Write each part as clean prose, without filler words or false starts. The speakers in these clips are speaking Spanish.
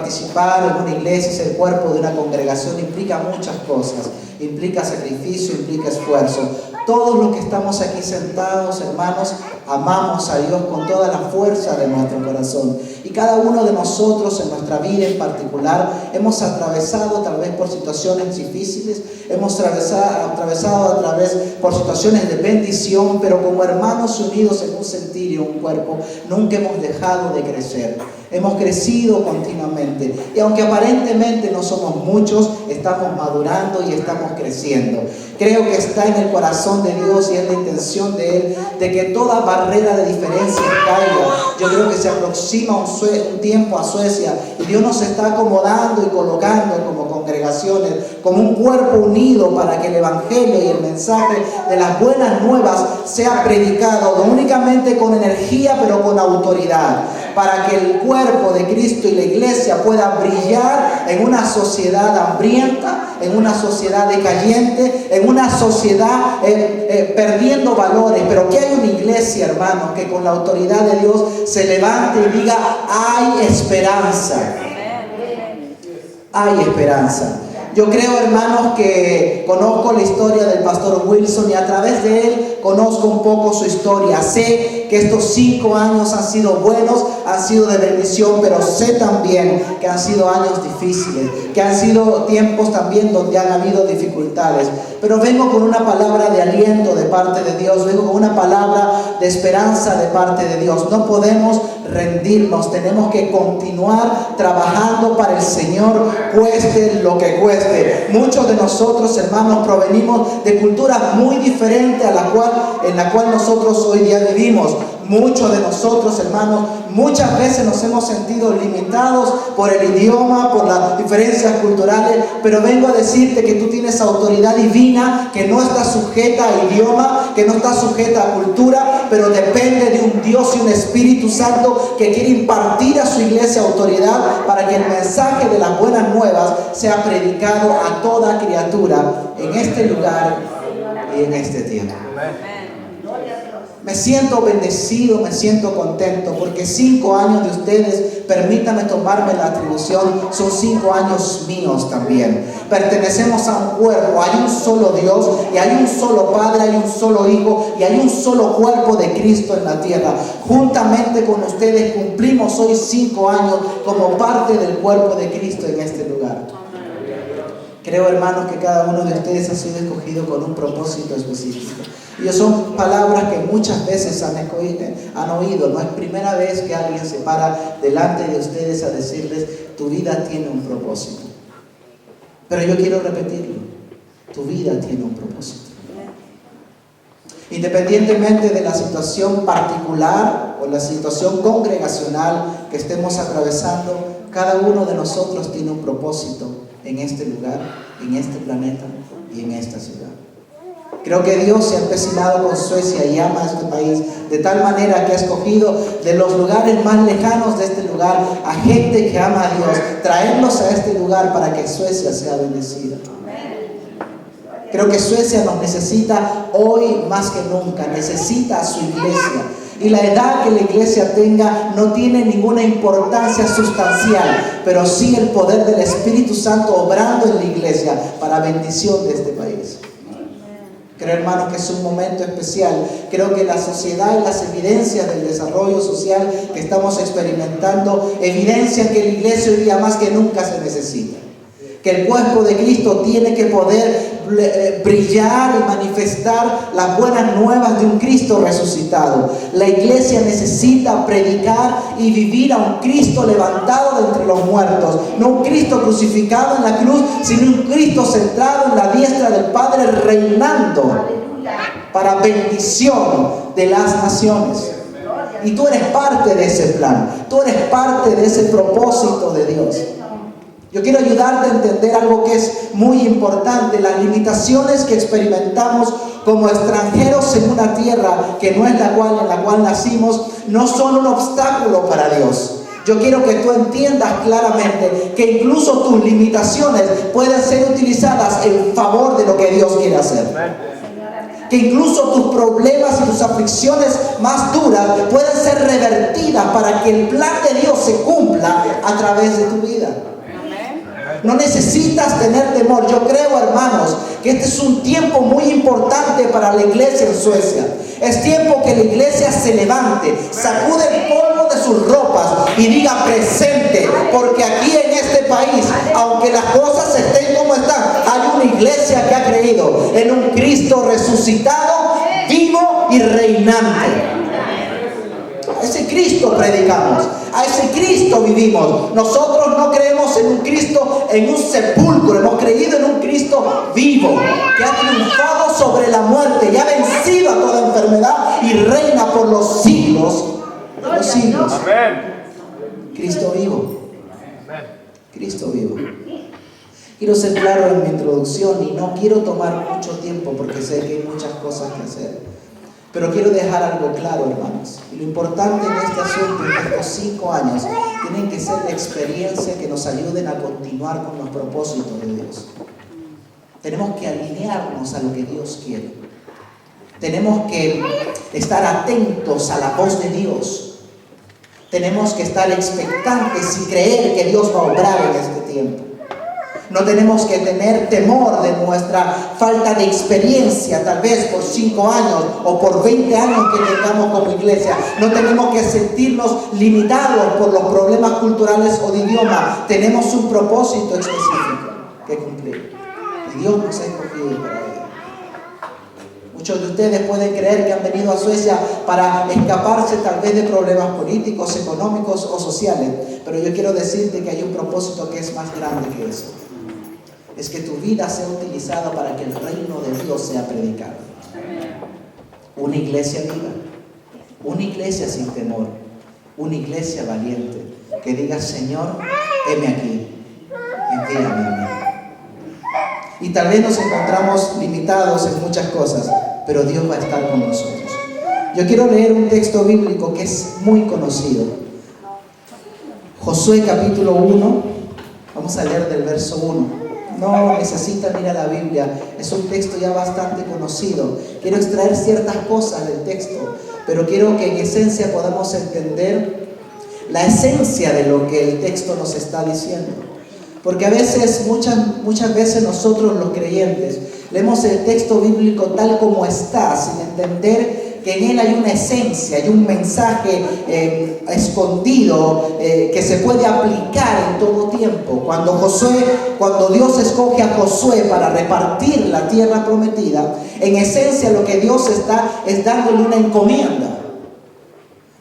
participar en una iglesia, ser cuerpo de una congregación, implica muchas cosas. Implica sacrificio, implica esfuerzo. Todos los que estamos aquí sentados, hermanos, amamos a Dios con toda la fuerza de nuestro corazón. Y cada uno de nosotros en nuestra vida en particular hemos atravesado tal vez por situaciones difíciles, hemos atravesado a través por situaciones de bendición, pero como hermanos unidos en un sentir y un cuerpo, nunca hemos dejado de crecer. Hemos crecido continuamente y aunque aparentemente no somos muchos, estamos madurando y estamos creciendo. Creo que está en el corazón de Dios y es la intención de Él de que toda barrera de diferencia caiga. Yo creo que se aproxima un tiempo a Suecia y Dios nos está acomodando y colocando como congregaciones, como un cuerpo unido para que el Evangelio y el mensaje de las buenas nuevas sea predicado no únicamente con energía, pero con autoridad, para que el cuerpo de Cristo y la iglesia pueda brillar en una sociedad hambrienta, en una sociedad decayente, en una sociedad perdiendo valores, pero que hay una iglesia, hermanos, que con la autoridad de Dios se levante y diga: hay esperanza. Hay esperanza. Yo creo, hermanos, que conozco la historia del pastor Wilson y a través de él conozco un poco su historia. Sé que estos 5 años han sido buenos, han sido de bendición, pero sé también que han sido años difíciles, que han sido tiempos también donde han habido dificultades. Pero vengo con una palabra de aliento de parte de Dios, vengo con una palabra de esperanza de parte de Dios. No podemos rendirnos, tenemos que continuar trabajando para el Señor, cueste lo que cueste. Muchos de nosotros, hermanos, provenimos de culturas muy diferentes en la cual nosotros hoy día vivimos. Muchos de nosotros, hermanos, muchas veces nos hemos sentido limitados por el idioma, por las diferencias culturales, pero vengo a decirte que tú tienes autoridad divina, que no está sujeta a idioma, que no está sujeta a cultura, pero depende de un Dios y un Espíritu Santo que quiere impartir a su iglesia autoridad para que el mensaje de las buenas nuevas sea predicado a toda criatura en este lugar y en este tiempo. Me siento bendecido, me siento contento porque 5 años de ustedes, permítanme tomarme la atribución, son 5 años míos también. Pertenecemos a un cuerpo, hay un solo Dios y hay un solo Padre, hay un solo Hijo y hay un solo cuerpo de Cristo en la tierra. Juntamente con ustedes cumplimos hoy 5 años como parte del cuerpo de Cristo en este lugar. Creo, hermanos, que cada uno de ustedes ha sido escogido con un propósito específico. Y son palabras que muchas veces han oído. No es primera vez que alguien se para delante de ustedes a decirles: tu vida tiene un propósito. Pero yo quiero repetirlo: tu vida tiene un propósito. Independientemente de la situación particular o la situación congregacional que estemos atravesando, cada uno de nosotros tiene un propósito en este lugar, en este planeta y en esta ciudad. Creo que Dios se ha empecinado con Suecia y ama a este país de tal manera que ha escogido de los lugares más lejanos de este lugar a gente que ama a Dios, traerlos a este lugar para que Suecia sea bendecida. Creo que Suecia nos necesita hoy más que nunca, necesita a su iglesia. Y la edad que la iglesia tenga no tiene ninguna importancia sustancial, pero sí el poder del Espíritu Santo obrando en la iglesia para bendición de este país. Creo, hermanos, que es un momento especial. Creo que la sociedad y las evidencias del desarrollo social que estamos experimentando evidencian que la iglesia hoy día más que nunca se necesita. Que el cuerpo de Cristo tiene que poder brillar y manifestar las buenas nuevas de un Cristo resucitado. La iglesia necesita predicar y vivir a un Cristo levantado de entre los muertos. No un Cristo crucificado en la cruz, sino un Cristo centrado en la diestra del Padre, reinando para bendición de las naciones. Y tú eres parte de ese plan. Tú eres parte de ese propósito de Dios. Yo quiero ayudarte a entender algo que es muy importante. Las limitaciones que experimentamos como extranjeros en una tierra que no es en la cual nacimos, no son un obstáculo para Dios. Yo quiero que tú entiendas claramente que incluso tus limitaciones pueden ser utilizadas en favor de lo que Dios quiere hacer. que incluso tus problemas y tus aflicciones más duras pueden ser revertidas para que el plan de Dios se cumpla a través de tu vida. No necesitas tener temor. Yo creo, hermanos, que este es un tiempo muy importante para la iglesia en Suecia. Es tiempo que la iglesia se levante, sacude el polvo de sus ropas y diga presente, porque aquí en este país, aunque las cosas estén como están, hay una iglesia que ha creído en un Cristo resucitado, vivo y reinante. A ese Cristo predicamos, a ese Cristo vivimos. Nosotros no creemos en un Cristo en un sepulcro, hemos creído en un Cristo vivo, que ha triunfado sobre la muerte y ha vencido a toda enfermedad y reina por los siglos de los siglos. Cristo vivo. Cristo vivo. Quiero ser claro en mi introducción y no quiero tomar mucho tiempo porque sé que hay muchas cosas que hacer. Pero quiero dejar algo claro, hermanos. Y lo importante en este asunto, en estos 5 años, tienen que ser de experiencia que nos ayuden a continuar con los propósitos de Dios. Tenemos que alinearnos a lo que Dios quiere. Tenemos que estar atentos a la voz de Dios. Tenemos que estar expectantes y creer que Dios va a obrar en este tiempo. No tenemos que tener temor de nuestra falta de experiencia, tal vez por 5 años o por 20 años que tengamos como iglesia. No tenemos que sentirnos limitados por los problemas culturales o de idioma. Tenemos un propósito específico que cumplir. Y Dios nos ha escogido para ello. Muchos de ustedes pueden creer que han venido a Suecia para escaparse tal vez de problemas políticos, económicos o sociales. Pero yo quiero decirte que hay un propósito que es más grande que eso. Es que tu vida sea utilizada para que el reino de Dios sea predicado. Una iglesia viva, una iglesia sin temor, una iglesia valiente, que diga: Señor, heme aquí, envíame a mí. Y tal vez nos encontramos limitados en muchas cosas, pero Dios va a estar con nosotros. Yo quiero leer un texto bíblico que es muy conocido. Josué capítulo 1, vamos a leer del verso 1. No necesitan ir a la Biblia, es un texto ya bastante conocido. Quiero extraer ciertas cosas del texto, pero quiero que en esencia podamos entender la esencia de lo que el texto nos está diciendo. Porque a veces, muchas veces nosotros los creyentes leemos el texto bíblico tal como está, sin entender que en él hay una esencia, hay un mensaje escondido que se puede aplicar en todo tiempo. Cuando Dios escoge a Josué para repartir la tierra prometida, en esencia lo que Dios está es dándole una encomienda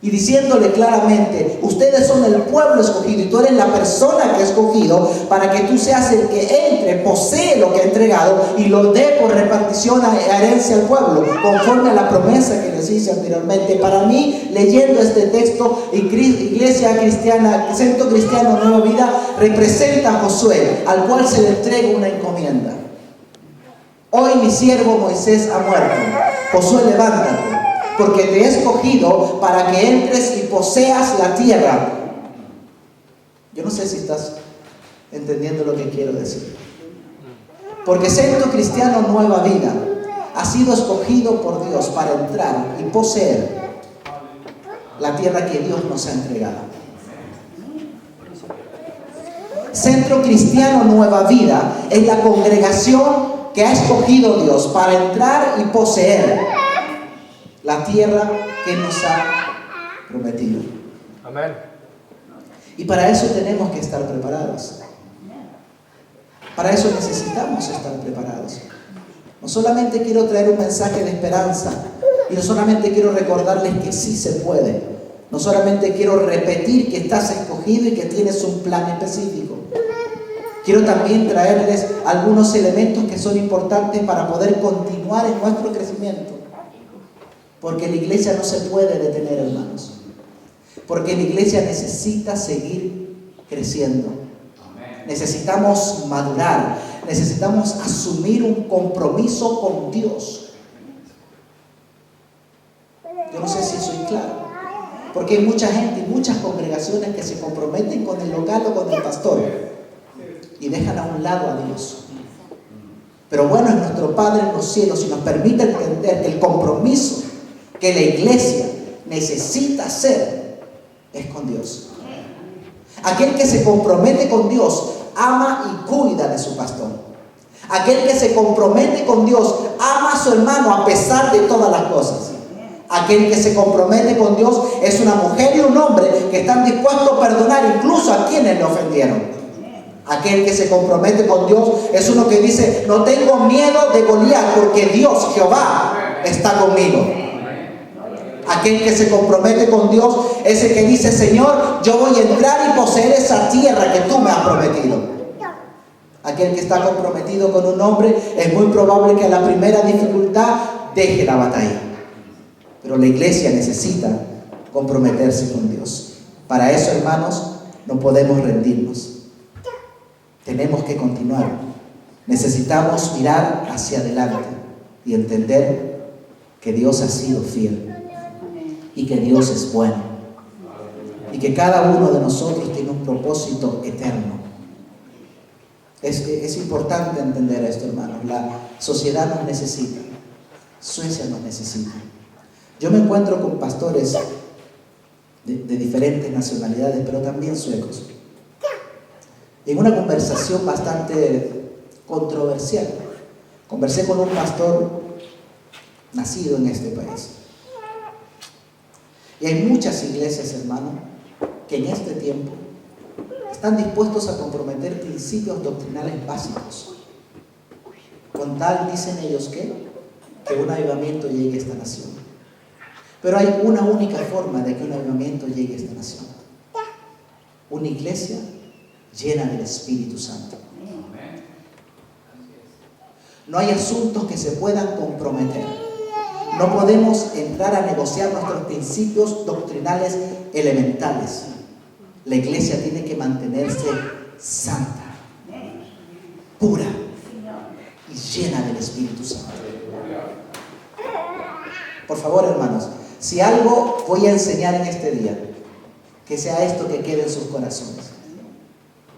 y diciéndole claramente: ustedes son el pueblo escogido y tú eres la persona que ha escogido para que tú seas el que entre, posee lo que ha entregado y lo dé por repartición a herencia al pueblo, conforme a la promesa que les hice anteriormente. Para mí, leyendo este texto, Iglesia Cristiana, Centro Cristiano Nueva Vida, representa a Josué, al cual se le entrega una encomienda. Hoy mi siervo Moisés ha muerto. Josué, levántate, porque te he escogido para que entres y poseas la tierra. Yo no sé si estás entendiendo lo que quiero decir. Porque Centro Cristiano Nueva Vida ha sido escogido por Dios para entrar y poseer la tierra que Dios nos ha entregado. Centro Cristiano Nueva Vida es la congregación que ha escogido Dios para entrar y poseer la tierra que nos ha prometido. Amén. Y para eso tenemos que estar preparados. Para eso necesitamos estar preparados. No solamente quiero traer un mensaje de esperanza, y no solamente quiero recordarles que sí se puede. No solamente quiero repetir que estás escogido y que tienes un plan específico. Quiero también traerles algunos elementos que son importantes para poder continuar en nuestro crecimiento. Porque la iglesia no se puede detener, hermanos. Porque la iglesia necesita seguir creciendo. Necesitamos madurar. Necesitamos asumir un compromiso con Dios. Yo no sé si soy claro. Porque hay mucha gente y muchas congregaciones que se comprometen con el local o con el pastor y dejan a un lado a Dios. Pero bueno es nuestro Padre en los cielos y nos permite entender que el compromiso que la iglesia necesita hacer es con Dios. Aquel que se compromete con Dios ama y cuida de su pastor. Aquel que se compromete con Dios ama a su hermano a pesar de todas las cosas. Aquel que se compromete con Dios es una mujer y un hombre que están dispuestos a perdonar incluso a quienes le ofendieron. Aquel que se compromete con Dios es uno que dice: no tengo miedo de Goliat porque Dios, Jehová, está conmigo. Aquel que se compromete con Dios es el que dice: Señor, yo voy a entrar y poseer esa tierra que tú me has prometido. Aquel que está comprometido con un hombre es muy probable que a la primera dificultad deje la batalla. Pero la iglesia necesita comprometerse con Dios. Para eso, hermanos, no podemos rendirnos. Tenemos que continuar. Necesitamos mirar hacia adelante y entender que Dios ha sido fiel y que Dios es bueno y que cada uno de nosotros tiene un propósito eterno. Es importante entender esto, hermanos. La sociedad nos necesita. Suecia nos necesita. Yo me encuentro con pastores de diferentes nacionalidades, pero también suecos. En una conversación bastante controversial, conversé con un pastor nacido en este país. Y hay muchas iglesias, hermano, que en este tiempo están dispuestos a comprometer principios doctrinales básicos. Con tal, dicen ellos, que un avivamiento llegue a esta nación. Pero hay una única forma de que un avivamiento llegue a esta nación: una iglesia llena del Espíritu Santo. No hay asuntos que se puedan comprometer. No podemos entrar a negociar nuestros principios doctrinales elementales. La iglesia tiene que mantenerse santa, pura y llena del Espíritu Santo. Por favor, hermanos, si algo voy a enseñar en este día, que sea esto que quede en sus corazones.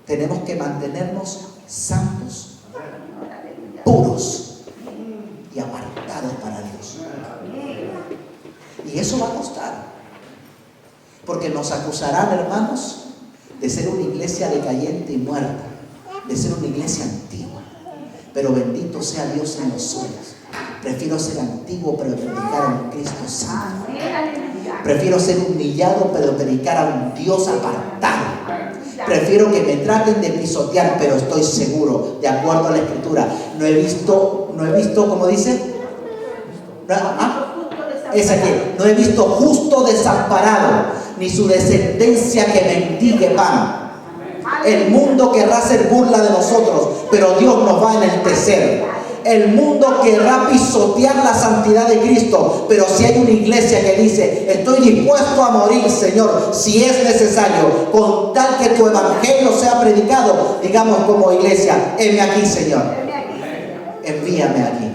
Tenemos que mantenernos santos, puros y apartados para Dios. Y eso va a costar, porque nos acusarán, hermanos, de ser una iglesia decayente y muerta, de ser una iglesia antigua. Pero bendito sea Dios en los sueños. Prefiero ser antiguo pero predicar a un Cristo santo. Prefiero ser humillado pero predicar a un Dios apartado. Prefiero que me traten de pisotear, pero estoy seguro, de acuerdo a la Escritura. No he visto, ¿cómo dice? Es aquí. No he visto justo desamparado, ni su descendencia que mendigue pan. El mundo querrá hacer burla de nosotros, pero Dios nos va a enaltecer. El mundo querrá pisotear la santidad de Cristo, pero si hay una iglesia que dice: estoy dispuesto a morir, Señor, si es necesario, con tal que tu evangelio sea predicado, digamos como iglesia: heme aquí, Señor, envíame aquí.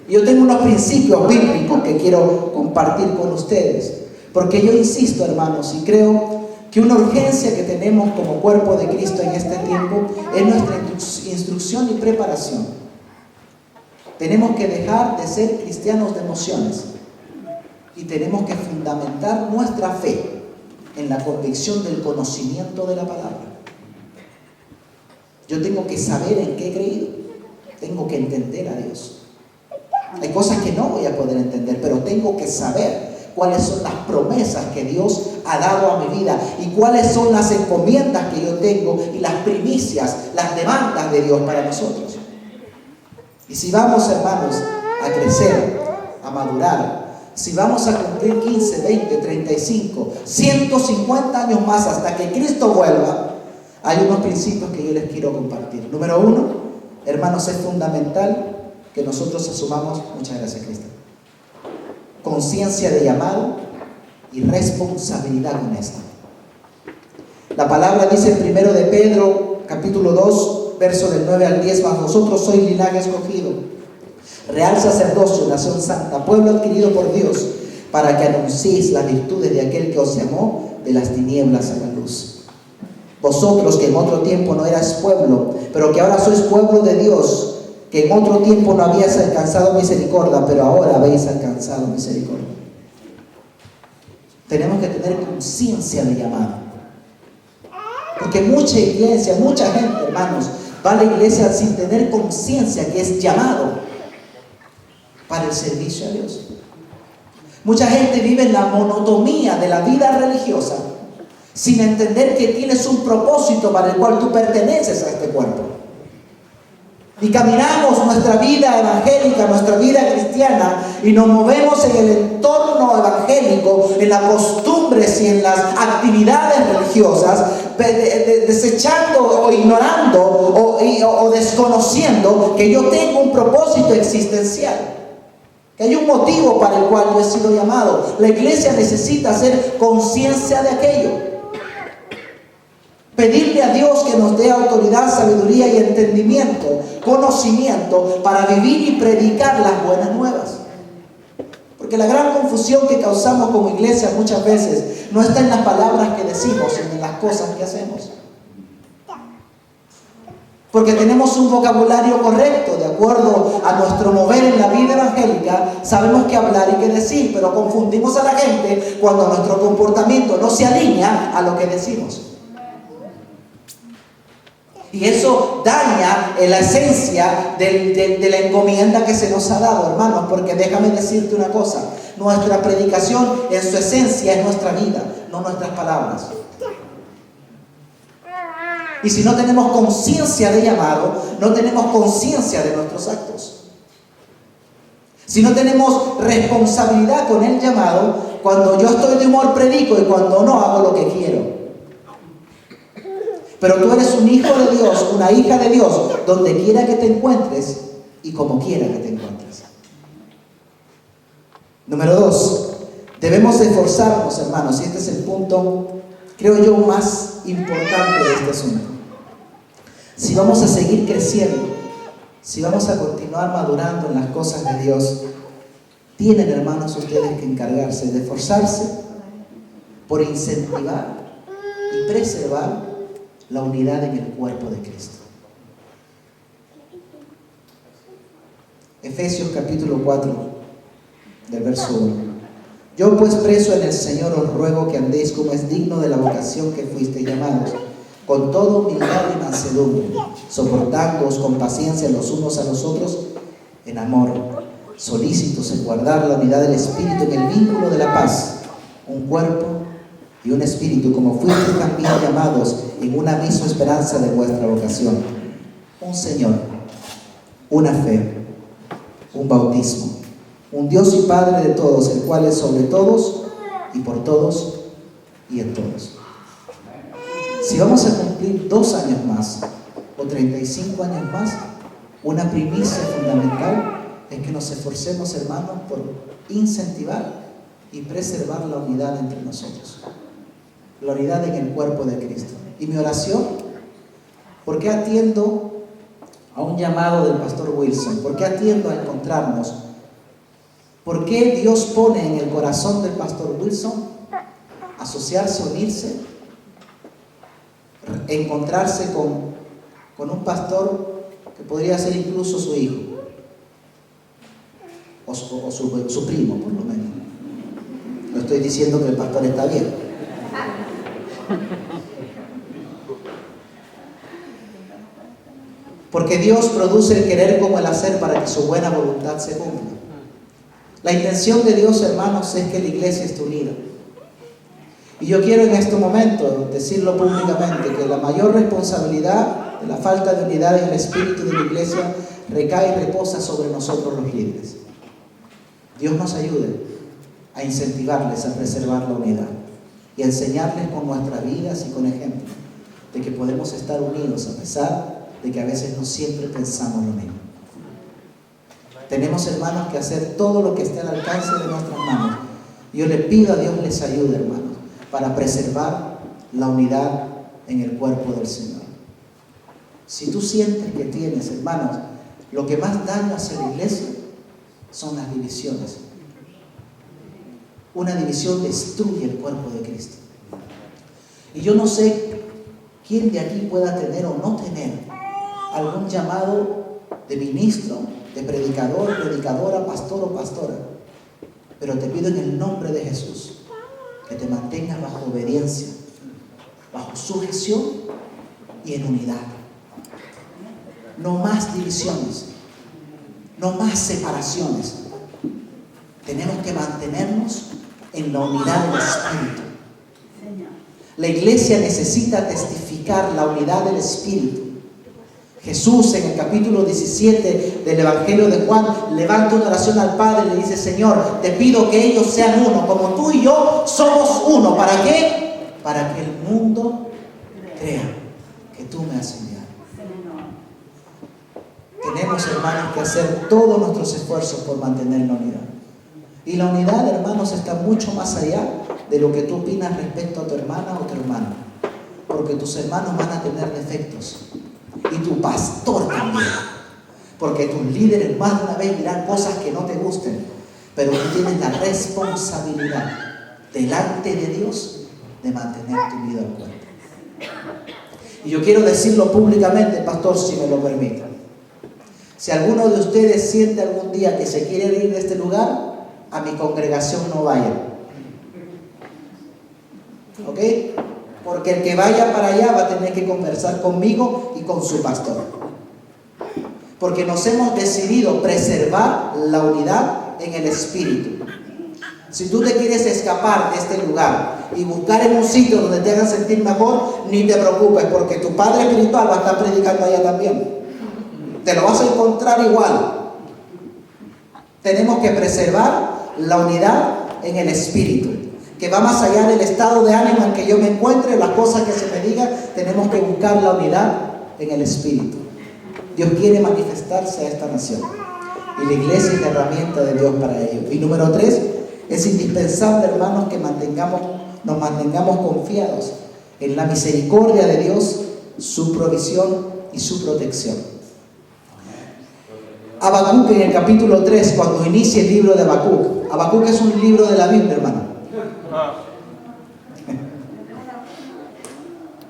Yo tengo unos principios bíblicos que quiero compartir con ustedes, porque yo insisto, hermanos, y creo que una urgencia que tenemos como cuerpo de Cristo en este tiempo es nuestra instrucción y preparación. Tenemos que dejar de ser cristianos de emociones y tenemos que fundamentar nuestra fe en la convicción del conocimiento de la palabra. Yo tengo que saber en qué he creído, tengo que entender a Dios. Hay cosas que no voy a poder entender, pero tengo que saber cuáles son las promesas que Dios ha dado a mi vida y cuáles son las encomiendas que yo tengo y las primicias, las demandas de Dios para nosotros. Y si vamos, hermanos, a crecer, a madurar, si vamos a cumplir 15, 20, 35, 150 años más hasta que Cristo vuelva, hay unos principios que yo les quiero compartir. Número 1, hermanos, es fundamental que nosotros asumamos, muchas gracias, Cristo, conciencia de llamado y responsabilidad honesta. La palabra dice en 1 de Pedro, capítulo 2, verso del 9 al 10, mas vosotros sois linaje escogido, real sacerdocio, nación santa, pueblo adquirido por Dios, para que anunciéis las virtudes de aquel que os llamó de las tinieblas a la luz. Vosotros que en otro tiempo no erais pueblo, pero que ahora sois pueblo de Dios, que en otro tiempo no habíais alcanzado misericordia, pero ahora habéis alcanzado misericordia. Tenemos que tener conciencia de llamado. Porque mucha iglesia, mucha gente, hermanos, va a la iglesia sin tener conciencia que es llamado para el servicio a Dios. Mucha gente vive en la monotonía de la vida religiosa sin entender que tienes un propósito para el cual tú perteneces a este cuerpo. Y caminamos nuestra vida evangélica, nuestra vida cristiana, y nos movemos en el entorno evangélico, en las costumbres y en las actividades religiosas, desechando o ignorando o desconociendo que yo tengo un propósito existencial, que hay un motivo para el cual yo he sido llamado. La iglesia necesita hacer conciencia de aquello. Pedirle a Dios que nos dé autoridad, sabiduría y entendimiento, conocimiento para vivir y predicar las buenas nuevas. Porque la gran confusión que causamos como iglesia muchas veces no está en las palabras que decimos, sino en las cosas que hacemos. Porque tenemos un vocabulario correcto, de acuerdo a nuestro mover en la vida evangélica, sabemos qué hablar y qué decir, pero confundimos a la gente cuando nuestro comportamiento no se alinea a lo que decimos. Y eso daña la esencia de la encomienda que se nos ha dado, hermanos, porque déjame decirte una cosa, nuestra predicación en su esencia es nuestra vida, no nuestras palabras. Y si no tenemos conciencia de llamado, no tenemos conciencia de nuestros actos. Si no tenemos responsabilidad con el llamado, cuando yo estoy de humor predico y cuando no hago lo que quiero. Pero tú eres un hijo de Dios, una hija de Dios, donde quiera que te encuentres y como quiera que te encuentres. Número 2, debemos esforzarnos, hermanos, y este es el punto, creo yo, más importante de este asunto. Si vamos a seguir creciendo, si vamos a continuar madurando en las cosas de Dios, tienen, hermanos, ustedes que encargarse de esforzarse por incentivar y preservar la unidad en el cuerpo de Cristo. Efesios capítulo 4, del verso 1. Yo pues preso en el Señor os ruego que andéis como es digno de la vocación que fuisteis llamados, con toda humildad y mansedumbre, soportándoos con paciencia los unos a los otros en amor, solícitos en guardar la unidad del Espíritu en el vínculo de la paz, un cuerpo y un espíritu, como fuisteis también llamados en una misma esperanza de vuestra vocación, un Señor, una fe, un bautismo, un Dios y Padre de todos, el cual es sobre todos y por todos y en todos. Si vamos a cumplir 2 años más o 35 años más, una primicia fundamental es que nos esforcemos, hermanos, por incentivar y preservar la unidad entre nosotros, la unidad en el cuerpo de Cristo. Y mi oración, ¿por qué atiendo a un llamado del pastor Wilson? ¿Por qué atiendo a encontrarnos? ¿Por qué Dios pone en el corazón del pastor Wilson asociarse, unirse, encontrarse con un pastor que podría ser incluso su hijo o su primo, por lo menos? No estoy diciendo que el pastor está bien. Porque Dios produce el querer como el hacer para que su buena voluntad se cumpla. La intención de Dios, hermanos, es que la iglesia esté unida. Y yo quiero en este momento decirlo públicamente, que la mayor responsabilidad de la falta de unidad en el espíritu de la iglesia recae y reposa sobre nosotros los líderes. Dios nos ayude a incentivarles a preservar la unidad y a enseñarles con nuestras vidas y con ejemplo de que podemos estar unidos a pesar de que a veces no siempre pensamos lo mismo. Tenemos, hermanos, que hacer todo lo que esté al alcance de nuestras manos. Yo le pido a Dios les ayude, hermanos, para preservar la unidad en el cuerpo del Señor. Si tú sientes que tienes, hermanos, lo que más daño hace la iglesia son las divisiones. Una división destruye el cuerpo de Cristo. Y yo no sé ¿Quién de aquí pueda tener o no tener algún llamado de ministro, de predicador, predicadora, pastor o pastora? Pero te pido en el nombre de Jesús que te mantengas bajo obediencia, bajo sujeción y en unidad. No más divisiones, no más separaciones. Tenemos que mantenernos en la unidad del Espíritu. La iglesia necesita testificar la unidad del Espíritu. Jesús en el capítulo 17 del Evangelio de Juan levanta una oración al Padre y le dice: Señor, te pido que ellos sean uno, como tú y yo somos uno. ¿Para qué? Para que el mundo crea que tú me has enviado. Tenemos, hermanos, que hacer todos nuestros esfuerzos por mantener la unidad. Y la unidad, hermanos, está mucho más allá de lo que tú opinas respecto a tu hermana o tu hermano. Porque tus hermanos van a tener defectos. Y tu pastor también. Porque tus líderes más de una vez dirán cosas que no te gusten. Pero tú tienes la responsabilidad delante de Dios de mantener tu vida al cuerpo. Y yo quiero decirlo públicamente, pastor, si me lo permite. Si alguno de ustedes siente algún día que se quiere ir de este lugar, a mi congregación no vayan. ¿Ok? Porque el que vaya para allá va a tener que conversar conmigo y con su pastor. Porque nos hemos decidido preservar la unidad en el Espíritu. Si tú te quieres escapar de este lugar y buscar en un sitio donde te hagan sentir mejor, ni te preocupes, porque tu padre espiritual va a estar predicando allá también. Te lo vas a encontrar igual. Tenemos que preservar la unidad en el Espíritu, que va más allá del estado de ánimo en que yo me encuentre, las cosas que se me digan. Tenemos que buscar la unidad en el Espíritu. Dios quiere manifestarse a esta nación y la iglesia es la herramienta de Dios para ello. Y número 3, es indispensable, hermanos, que nos mantengamos confiados en la misericordia de Dios, su provisión y su protección. Habacuc en el capítulo 3, cuando inicia el libro de Habacuc. Habacuc es un libro de la Biblia, hermano.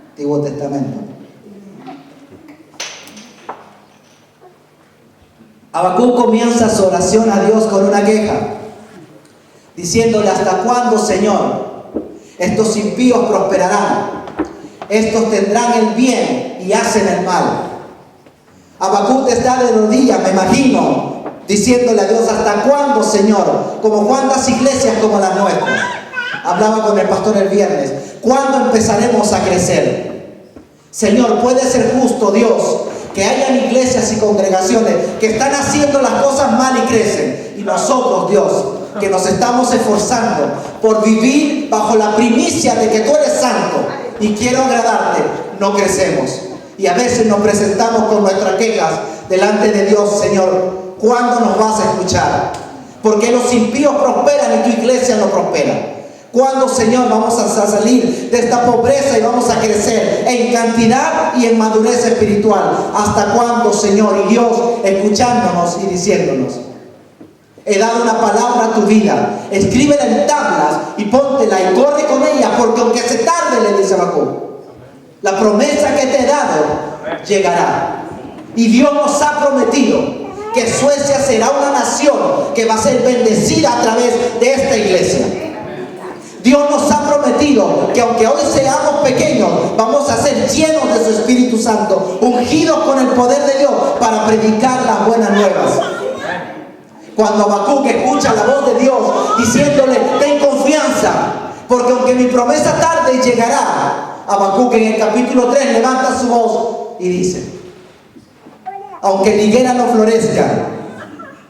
Antiguo Testamento. Habacuc comienza su oración a Dios con una queja, diciéndole: ¿hasta cuándo, Señor? Estos impíos prosperarán, estos tendrán el bien y hacen el mal. Habacuc está de rodillas, me imagino, diciéndole a Dios: ¿hasta cuándo, Señor? Como cuántas iglesias como las nuestras. Hablaba con el pastor el viernes. ¿Cuándo empezaremos a crecer? Señor, puede ser justo, Dios, que hayan iglesias y congregaciones que están haciendo las cosas mal y crecen. Y nosotros, Dios, que nos estamos esforzando por vivir bajo la primicia de que tú eres santo y quiero agradarte, no crecemos. Y a veces nos presentamos con nuestras quejas delante de Dios: Señor, ¿cuándo nos vas a escuchar? Porque los impíos prosperan y tu iglesia no prospera. ¿Cuándo, Señor, vamos a salir de esta pobreza y vamos a crecer en cantidad y en madurez espiritual? ¿Hasta cuándo, Señor? Y Dios escuchándonos y diciéndonos: he dado una palabra a tu vida, escríbela en tablas y póntela y corre con ella, porque aunque se tarde, le dice Habacuc, la promesa que te he dado llegará. Y Dios nos ha prometido que Suecia será una nación que va a ser bendecida a través de esta iglesia. Dios nos ha prometido que aunque hoy seamos pequeños, vamos a ser llenos de su Espíritu Santo, ungidos con el poder de Dios para predicar las buenas nuevas. Cuando Habacuc escucha la voz de Dios diciéndole: ten confianza, porque aunque mi promesa tarde, llegará. Habacuc en el capítulo 3 levanta su voz y dice: aunque la higuera no florezca,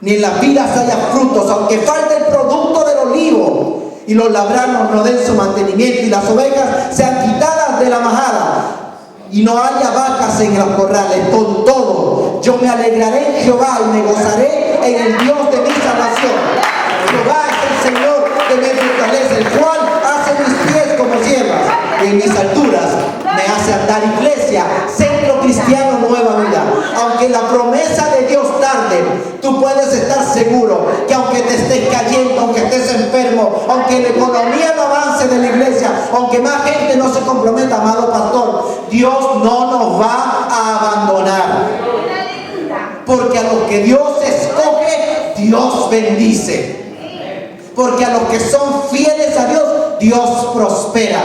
ni en las vidas haya frutos, aunque falte el producto del olivo, y los labranos no den su mantenimiento, y las ovejas sean quitadas de la majada, y no haya vacas en los corrales, con todo yo me alegraré en Jehová y me gozaré en el Dios de mi salvación. Jehová es el Señor de mi fortaleza, el cual hace mis pies como siervas y en mis alturas me hace andar. Iglesia, Centro Cristiano Nueva Vida, aunque la promesa de Dios tarde, tú puedes estar seguro que aunque te estés cayendo, aunque estés enfermo, aunque la economía no avance de la iglesia, aunque más gente no se comprometa, amado pastor, Dios Porque Dios escoge, Dios bendice. Porque a los que son fieles a Dios, Dios prospera.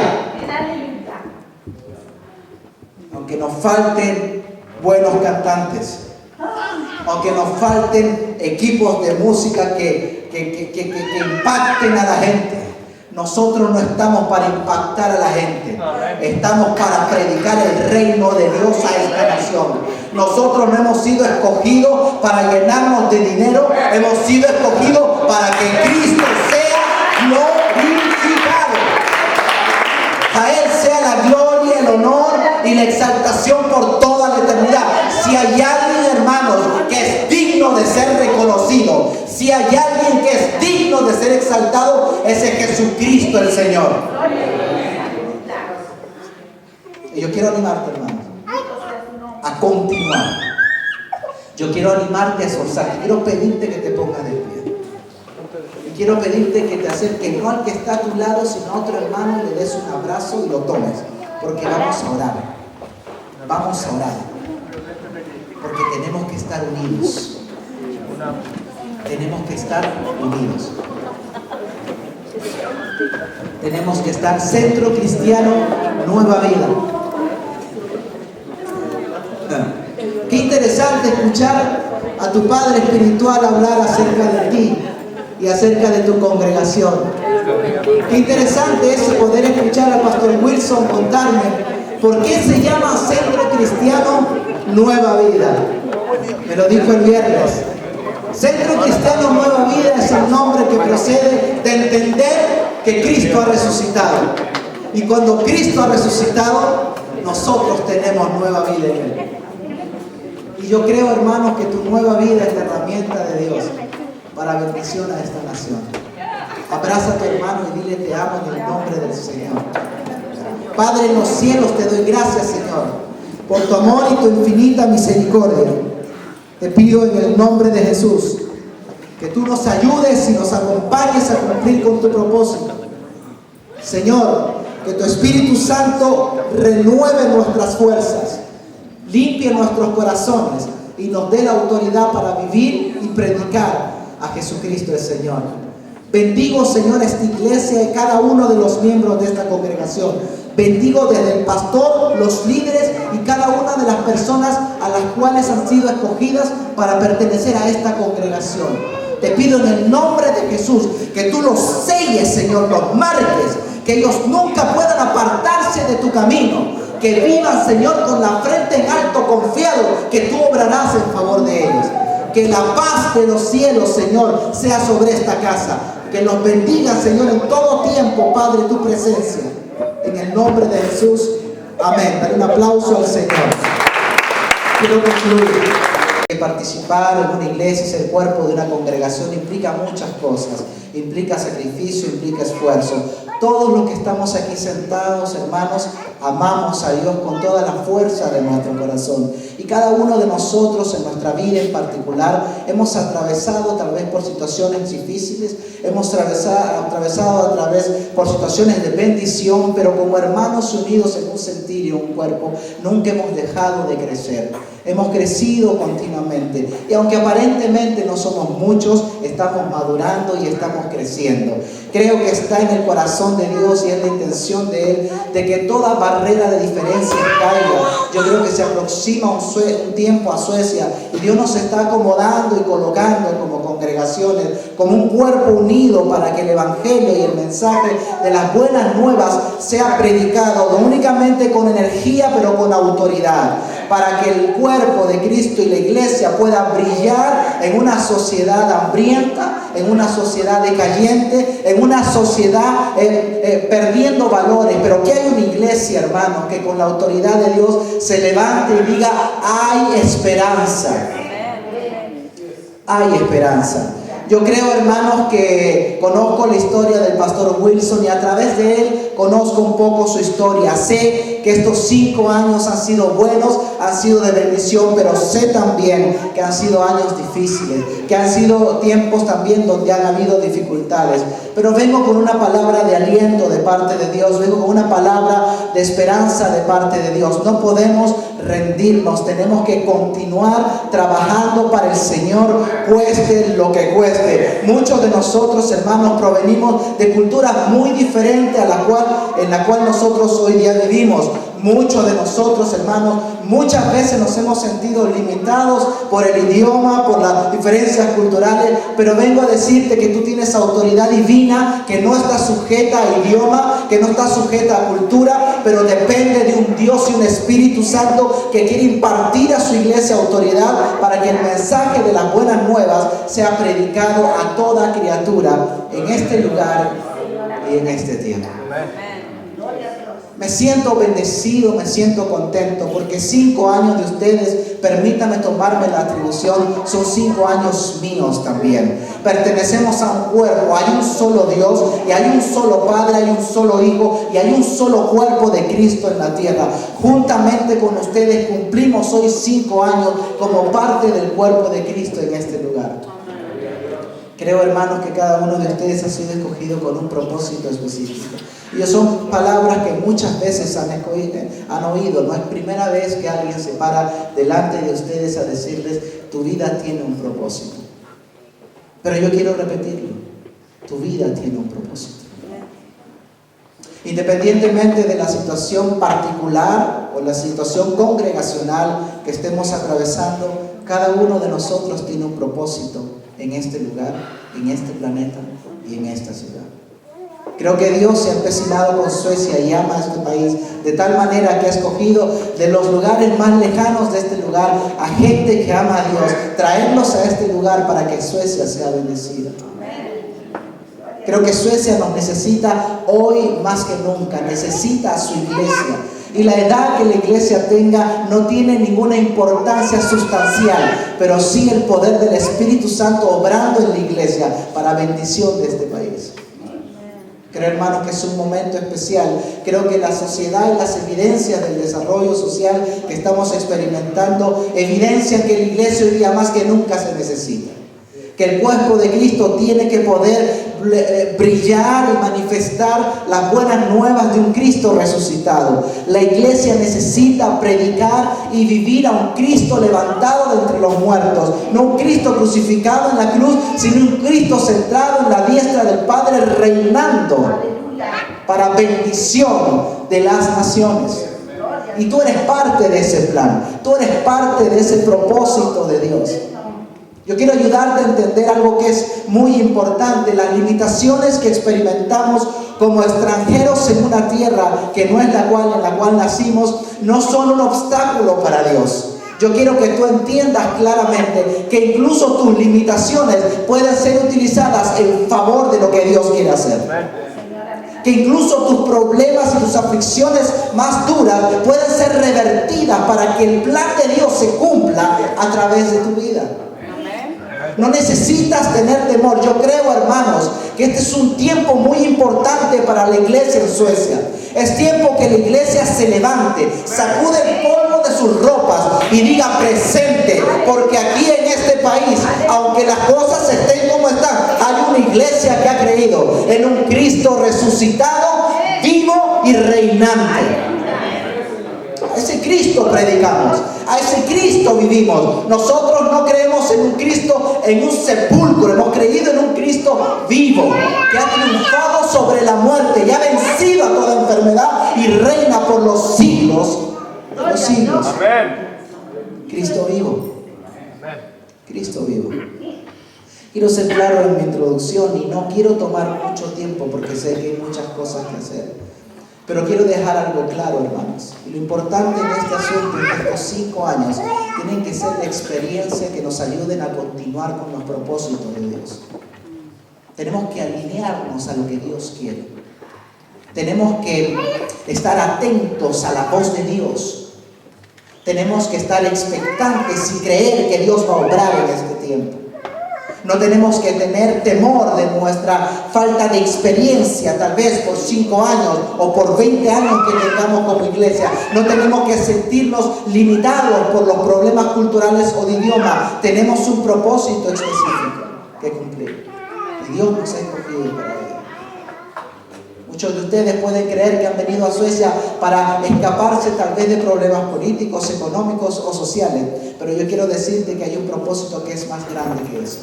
Aunque nos falten buenos cantantes, aunque nos falten equipos de música que impacten a la gente, nosotros no estamos para impactar a la gente. Estamos para predicar el reino de Dios a esta nación. Nosotros no hemos sido escogidos para llenarnos de dinero, hemos sido escogidos para que Cristo sea glorificado. A Él sea la gloria, el honor y la exaltación por toda la eternidad. Si hay alguien, hermanos, que es digno de ser reconocido, si hay alguien que es digno de ser exaltado, ese es Jesucristo el Señor. Y yo quiero animarte, hermanos, a continuar. Yo quiero animarte a esforzarte. Quiero pedirte que te pongas de pie. Y quiero pedirte que te acerques no al que está a tu lado, sino a otro hermano, le des un abrazo y lo tomes. Porque vamos a orar. Vamos a orar. Porque tenemos que estar unidos. Tenemos que estar unidos. Tenemos que estar Centro Cristiano Nueva Vida. Qué interesante escuchar a tu padre espiritual hablar acerca de ti y acerca de tu congregación. Qué interesante es poder escuchar al pastor Wilson contarme por qué se llama Centro Cristiano Nueva Vida. Me lo dijo el viernes. Centro Cristiano Nueva Vida es el nombre que procede de entender que Cristo ha resucitado. Y cuando Cristo ha resucitado, nosotros tenemos nueva vida en Él. Y yo creo, hermanos, que tu nueva vida es la herramienta de Dios para bendición a esta nación. Abraza a tu hermano y dile: te amo en el nombre del Señor. Padre en los cielos, te doy gracias, Señor, por tu amor y tu infinita misericordia. Te pido en el nombre de Jesús que tú nos ayudes y nos acompañes a cumplir con tu propósito. Señor, que tu Espíritu Santo renueve nuestras fuerzas, limpie nuestros corazones y nos dé la autoridad para vivir y predicar a Jesucristo el Señor. Bendigo, Señor, esta iglesia y cada uno de los miembros de esta congregación. Bendigo desde el pastor, los líderes y cada una de las personas a las cuales han sido escogidas para pertenecer a esta congregación. Te pido en el nombre de Jesús que tú los selles, Señor, los marques, que ellos nunca puedan apartarse de tu camino, que vivan, Señor, con la frente en alto, confiado que tú obrarás en favor de ellos. Que la paz de los cielos, Señor, sea sobre esta casa. Que los bendiga, Señor, en todo tiempo, Padre, tu presencia. En el nombre de Jesús, amén. Dale un aplauso al Señor. Quiero concluir. Participar en una iglesia y ser cuerpo de una congregación implica muchas cosas. Implica sacrificio, implica esfuerzo. Todos los que estamos aquí sentados, hermanos, amamos a Dios con toda la fuerza de nuestro corazón. Y cada uno de nosotros en nuestra vida en particular hemos atravesado tal vez por situaciones difíciles, hemos atravesado a través por situaciones de bendición, pero como hermanos unidos en un sentir y un cuerpo, nunca hemos dejado de crecer. Hemos crecido continuamente y aunque aparentemente no somos muchos, estamos madurando y estamos creciendo. Creo que está en el corazón de Dios y es la intención de Él de que toda barrera de diferencia caiga. Yo creo que se aproxima un tiempo a Suecia y Dios nos está acomodando y colocando como congregaciones, como un cuerpo unido para que el evangelio y el mensaje de las buenas nuevas sea predicado no únicamente con energía, pero con autoridad, para que el cuerpo de Cristo y la iglesia pueda brillar en una sociedad hambrienta, en una sociedad decayente, en una sociedad perdiendo valores, pero que hay una iglesia, hermanos, que con la autoridad de Dios se levante y diga: hay esperanza. Hay esperanza. Yo creo, hermanos, que conozco la historia del pastor Wilson y a través de él conozco un poco su historia. Sé que estos 5 años han sido buenos, han sido de bendición, pero sé también que han sido años difíciles, que han sido tiempos también donde han habido dificultades. Pero vengo con una palabra de aliento de parte de Dios, vengo con una palabra de esperanza de parte de Dios. No podemos rendirnos, tenemos que continuar trabajando para el Señor, cueste lo que cueste. Muchos de nosotros, hermanos, provenimos de culturas muy diferentes en la cual nosotros hoy día vivimos. Muchos de nosotros, hermanos, muchas veces nos hemos sentido limitados por el idioma, por las diferencias culturales, pero vengo a decirte que tú tienes autoridad divina, que no está sujeta a idioma, que no está sujeta a cultura, pero depende de un Dios y un Espíritu Santo que quiere impartir a su iglesia autoridad para que el mensaje de las buenas nuevas sea predicado a toda criatura en este lugar y en este tiempo. Me siento bendecido, me siento contento, porque 5 años de ustedes, permítame tomarme la atribución, son 5 años míos también. Pertenecemos a un cuerpo, hay un solo Dios, y hay un solo Padre, hay un solo Hijo, y hay un solo cuerpo de Cristo en la tierra. Juntamente con ustedes cumplimos hoy 5 años como parte del cuerpo de Cristo en este lugar. Creo, hermanos, que cada uno de ustedes ha sido escogido con un propósito específico. Y son palabras que muchas veces han oído. No es primera vez que alguien se para delante de ustedes a decirles: tu vida tiene un propósito. Pero yo quiero repetirlo: tu vida tiene un propósito. Independientemente de la situación particular o la situación congregacional que estemos atravesando, cada uno de nosotros tiene un propósito en este lugar, en este planeta y en esta ciudad. Creo que Dios se ha empecinado con Suecia y ama a este país de tal manera que ha escogido de los lugares más lejanos de este lugar a gente que ama a Dios, traerlos a este lugar para que Suecia sea bendecida. Creo que Suecia nos necesita hoy más que nunca, necesita a su iglesia. Y la edad que la iglesia tenga no tiene ninguna importancia sustancial, pero sí el poder del Espíritu Santo obrando en la iglesia para bendición de este país. Creo, hermanos, que es un momento especial. Creo que la sociedad y las evidencias del desarrollo social que estamos experimentando evidencian que la iglesia hoy día más que nunca se necesita. Que el cuerpo de Cristo tiene que poder brillar y manifestar las buenas nuevas de un Cristo resucitado. La iglesia necesita predicar y vivir a un Cristo levantado de entre los muertos. No un Cristo crucificado en la cruz, sino un Cristo centrado en la diestra del Padre, reinando para bendición de las naciones. Y tú eres parte de ese plan. Tú eres parte de ese propósito de Dios. Yo quiero ayudarte a entender algo que es muy importante. Las limitaciones que experimentamos como extranjeros en una tierra que no es en la cual nacimos, no son un obstáculo para Dios. Yo quiero que tú entiendas claramente que incluso tus limitaciones pueden ser utilizadas en favor de lo que Dios quiere hacer. Que incluso tus problemas y tus aflicciones más duras pueden ser revertidas para que el plan de Dios se cumpla a través de tu vida. No necesitas tener temor. Yo creo, hermanos, que este es un tiempo muy importante para la iglesia en Suecia. Es tiempo que la iglesia se levante, sacude el polvo de sus ropas y diga presente, porque aquí en este país, aunque las cosas estén como están, hay una iglesia que ha creído en un Cristo resucitado, vivo y reinante. A ese Cristo predicamos, a ese Cristo vivimos. Nosotros no creemos en un Cristo en un sepulcro, hemos creído en un Cristo vivo, que ha triunfado sobre la muerte y ha vencido a toda enfermedad y reina por los siglos de los siglos. Cristo vivo. Cristo vivo. Quiero ser claro en mi introducción y no quiero tomar mucho tiempo porque sé que hay muchas cosas que hacer. Pero quiero dejar algo claro, hermanos. Y lo importante en este asunto, en estos 5 años, tienen que ser de experiencia que nos ayuden a continuar con los propósitos de Dios. Tenemos que alinearnos a lo que Dios quiere. Tenemos que estar atentos a la voz de Dios. Tenemos que estar expectantes y creer que Dios va a obrar en este tiempo. No tenemos que tener temor de nuestra falta de experiencia, tal vez por 5 años o por 20 años que tengamos como iglesia. No tenemos que sentirnos limitados por los problemas culturales o de idioma. Tenemos un propósito específico que cumplir. Y Dios nos ha escogido para ello. Muchos de ustedes pueden creer que han venido a Suecia para escaparse tal vez de problemas políticos, económicos o sociales. Pero yo quiero decirte que hay un propósito que es más grande que eso.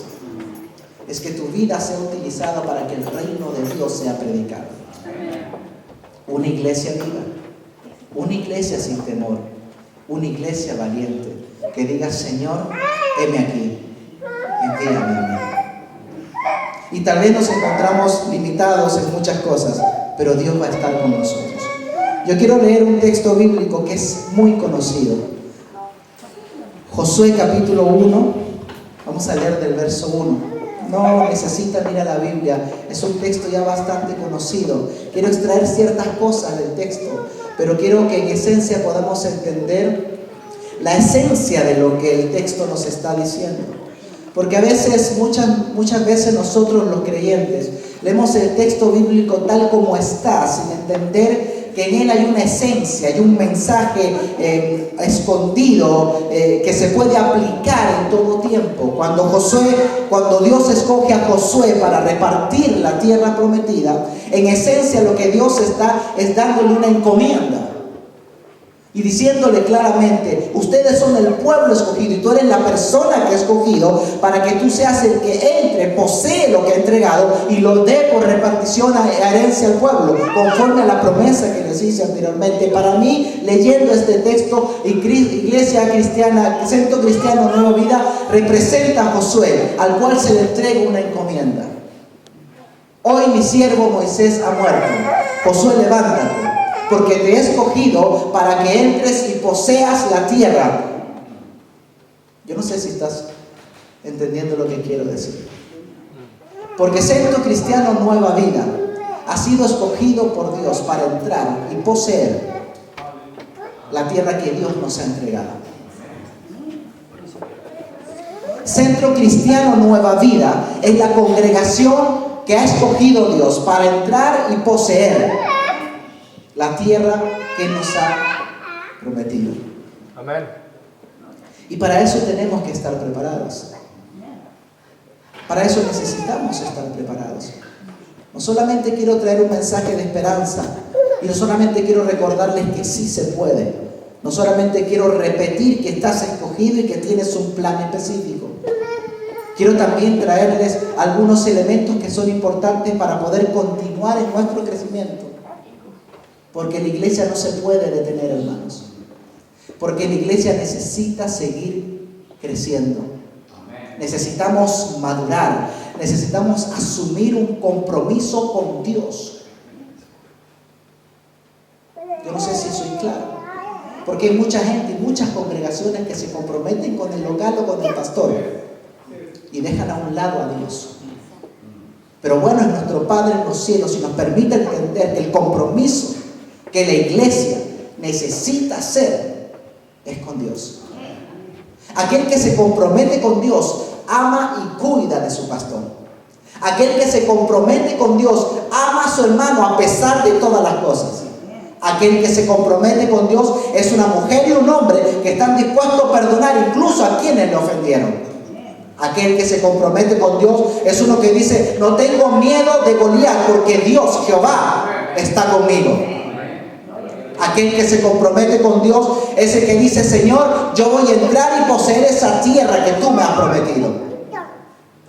Es que tu vida sea utilizada para que el reino de Dios sea predicado. Una iglesia viva, una iglesia sin temor, una iglesia valiente, que diga: Señor, heme aquí, envíame a mí. Y tal vez nos encontramos limitados en muchas cosas, pero Dios va a estar con nosotros. Yo quiero leer un texto bíblico que es muy conocido. Josué capítulo 1, vamos a leer del verso 1. No necesitan ir a la Biblia, es un texto ya bastante conocido. Quiero extraer ciertas cosas del texto, pero quiero que en esencia podamos entender la esencia de lo que el texto nos está diciendo. Porque a veces, muchas veces nosotros los creyentes leemos el texto bíblico tal como está, sin entender que en él hay una esencia, hay un mensaje escondido que se puede aplicar en todo tiempo. Cuando Dios escoge a Josué para repartir la tierra prometida, en esencia lo que Dios está es dándole una encomienda. Y diciéndole claramente: ustedes son el pueblo escogido y tú eres la persona que ha escogido para que tú seas el que entre, posee lo que ha entregado y lo dé por repartición a herencia al pueblo, conforme a la promesa que les hice anteriormente. Para mí, leyendo este texto, Iglesia Cristiana, Centro Cristiano Nueva Vida, representa a Josué, al cual se le entrega una encomienda. Hoy mi siervo Moisés ha muerto. Josué, levántate, porque te he escogido para que entres y poseas la tierra. Yo no sé si estás entendiendo lo que quiero decir. Porque Centro Cristiano Nueva Vida ha sido escogido por Dios para entrar y poseer la tierra que Dios nos ha entregado. Centro Cristiano Nueva Vida es la congregación que ha escogido Dios para entrar y poseer la tierra que nos ha prometido. Amén. Y para eso tenemos que estar preparados. Para eso necesitamos estar preparados. No solamente quiero traer un mensaje de esperanza, y no solamente quiero recordarles que sí se puede. No solamente quiero repetir que estás escogido y que tienes un plan específico. Quiero también traerles algunos elementos que son importantes para poder continuar en nuestro crecimiento. Porque la iglesia no se puede detener, hermanos. Porque la iglesia necesita seguir creciendo. Necesitamos madurar. Necesitamos asumir un compromiso con Dios. Yo no sé si soy claro. Porque hay mucha gente y muchas congregaciones que se comprometen con el local o con el pastor y dejan a un lado a Dios. Pero bueno es nuestro Padre en los cielos y nos permite entender que el compromiso que la iglesia necesita hacer es con Dios. Aquel que se compromete con Dios ama y cuida de su pastor. Aquel que se compromete con Dios ama a su hermano a pesar de todas las cosas. Aquel que se compromete con Dios es una mujer y un hombre que están dispuestos a perdonar incluso a quienes le ofendieron. Aquel que se compromete con Dios es uno que dice: no tengo miedo de Goliat porque Dios, Jehová, está conmigo. Aquel que se compromete con Dios es el que dice: Señor, yo voy a entrar y poseer esa tierra que tú me has prometido.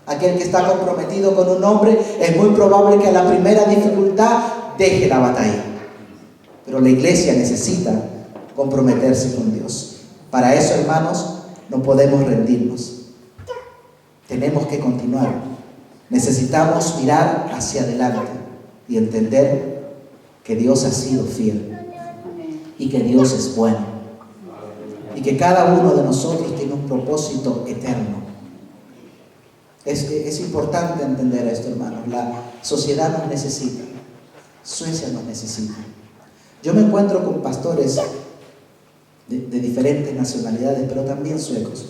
Aquel que está comprometido con un hombre es muy probable que a la primera dificultad deje la batalla. Pero la iglesia necesita comprometerse con Dios. Para eso, hermanos, no podemos rendirnos. Tenemos que continuar. Necesitamos mirar hacia adelante y entender que Dios ha sido fiel y que Dios es bueno y que cada uno de nosotros tiene un propósito eterno. Es importante entender esto, hermanos. La sociedad nos necesita. Suecia nos necesita. Yo me encuentro con pastores de diferentes nacionalidades, pero también suecos.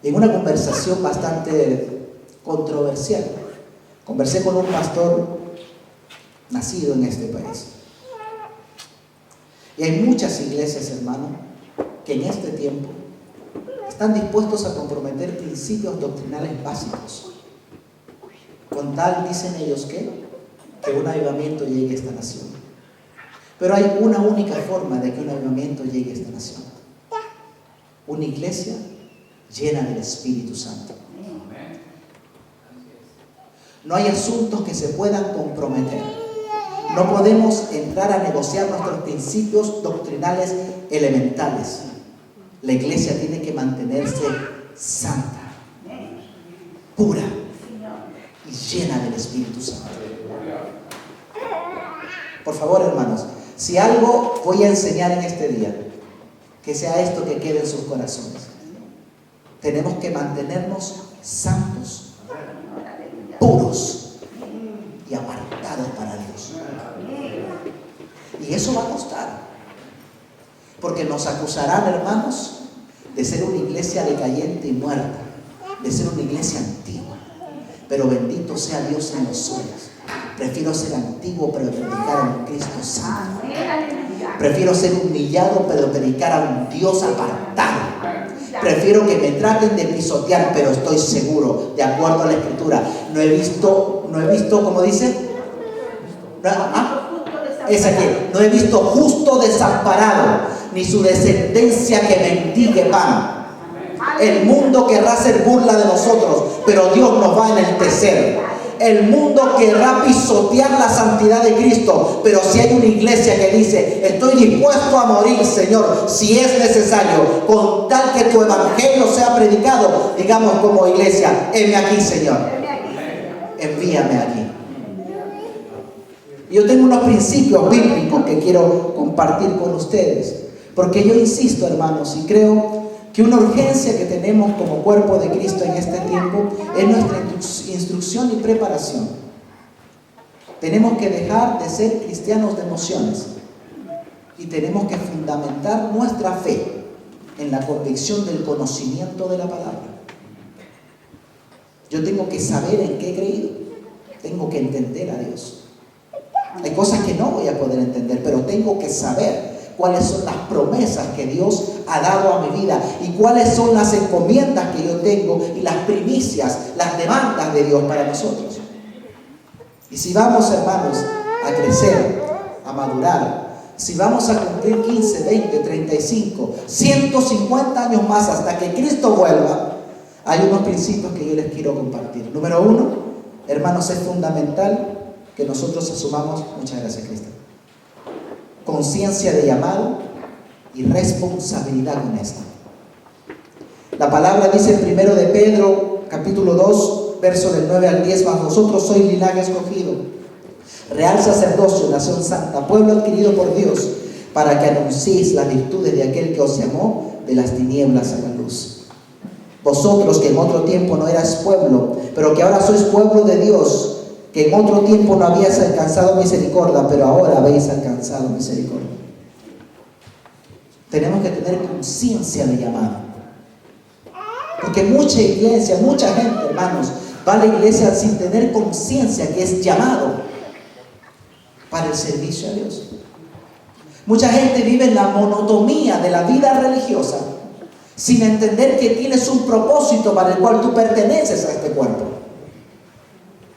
En una conversación bastante controversial, conversé con un pastor nacido en este país. Y hay muchas iglesias, hermano, que en este tiempo están dispuestos a comprometer principios doctrinales básicos. Con tal, dicen ellos, que un avivamiento llegue a esta nación. Pero hay una única forma de que un avivamiento llegue a esta nación: una iglesia llena del Espíritu Santo. No hay asuntos que se puedan comprometer. No podemos entrar a negociar nuestros principios doctrinales elementales. La iglesia tiene que mantenerse santa, pura y llena del Espíritu Santo. Por favor, hermanos, si algo voy a enseñar en este día, que sea esto que quede en sus corazones. Tenemos que mantenernos santos, puros y apartados para Dios. Y eso va a costar, porque nos acusarán, hermanos, de ser una iglesia decayente y muerta, de ser una iglesia antigua. Pero bendito sea Dios en los sueños. Prefiero ser antiguo pero predicar a un Cristo santo. Prefiero ser humillado pero predicar a un Dios apartado. Prefiero que me traten de pisotear, pero estoy seguro, de acuerdo a la Escritura. No he visto, ¿cómo dice? Es aquí. No he visto justo desamparado, ni su descendencia que mendigue pan. El mundo querrá hacer burla de nosotros, pero Dios nos va a enaltecer. El mundo querrá pisotear la santidad de Cristo, pero si hay una iglesia que dice: estoy dispuesto a morir, Señor, si es necesario, con tal que tu evangelio sea predicado, digamos como iglesia: heme aquí, Señor, envíame aquí. Yo tengo unos principios bíblicos que quiero compartir con ustedes, porque yo insisto, hermanos, y creo que una urgencia que tenemos como cuerpo de Cristo en este tiempo es nuestra instrucción y preparación. Tenemos que dejar de ser cristianos de emociones y tenemos que fundamentar nuestra fe en la convicción del conocimiento de la palabra. Yo tengo que saber en qué he creído, tengo que entender a Dios. Hay cosas que no voy a poder entender, pero tengo que saber cuáles son las promesas que Dios ha dado a mi vida y cuáles son las encomiendas que yo tengo y las primicias, las demandas de Dios para nosotros. Y si vamos, hermanos, a crecer, a madurar, si vamos a cumplir 15, 20, 35, 150 años más hasta que Cristo vuelva, hay unos principios que yo les quiero compartir. Número 1, hermanos, es fundamental que nosotros asumamos, muchas gracias, Cristo, conciencia de llamado y responsabilidad honesta. La palabra dice en 1 de Pedro, capítulo 2, verso del 9 al 10, mas vosotros sois linaje escogido, real sacerdocio, nación santa, pueblo adquirido por Dios, para que anunciéis las virtudes de aquel que os llamó de las tinieblas a la luz. Vosotros que en otro tiempo no erais pueblo, pero que ahora sois pueblo de Dios, que en otro tiempo no habíais alcanzado misericordia, pero ahora habéis alcanzado misericordia. Tenemos que tener conciencia de llamado. Porque mucha iglesia, mucha gente, hermanos, va a la iglesia sin tener conciencia que es llamado para el servicio a Dios. Mucha gente vive en la monotonía de la vida religiosa sin entender que tienes un propósito para el cual tú perteneces a este cuerpo.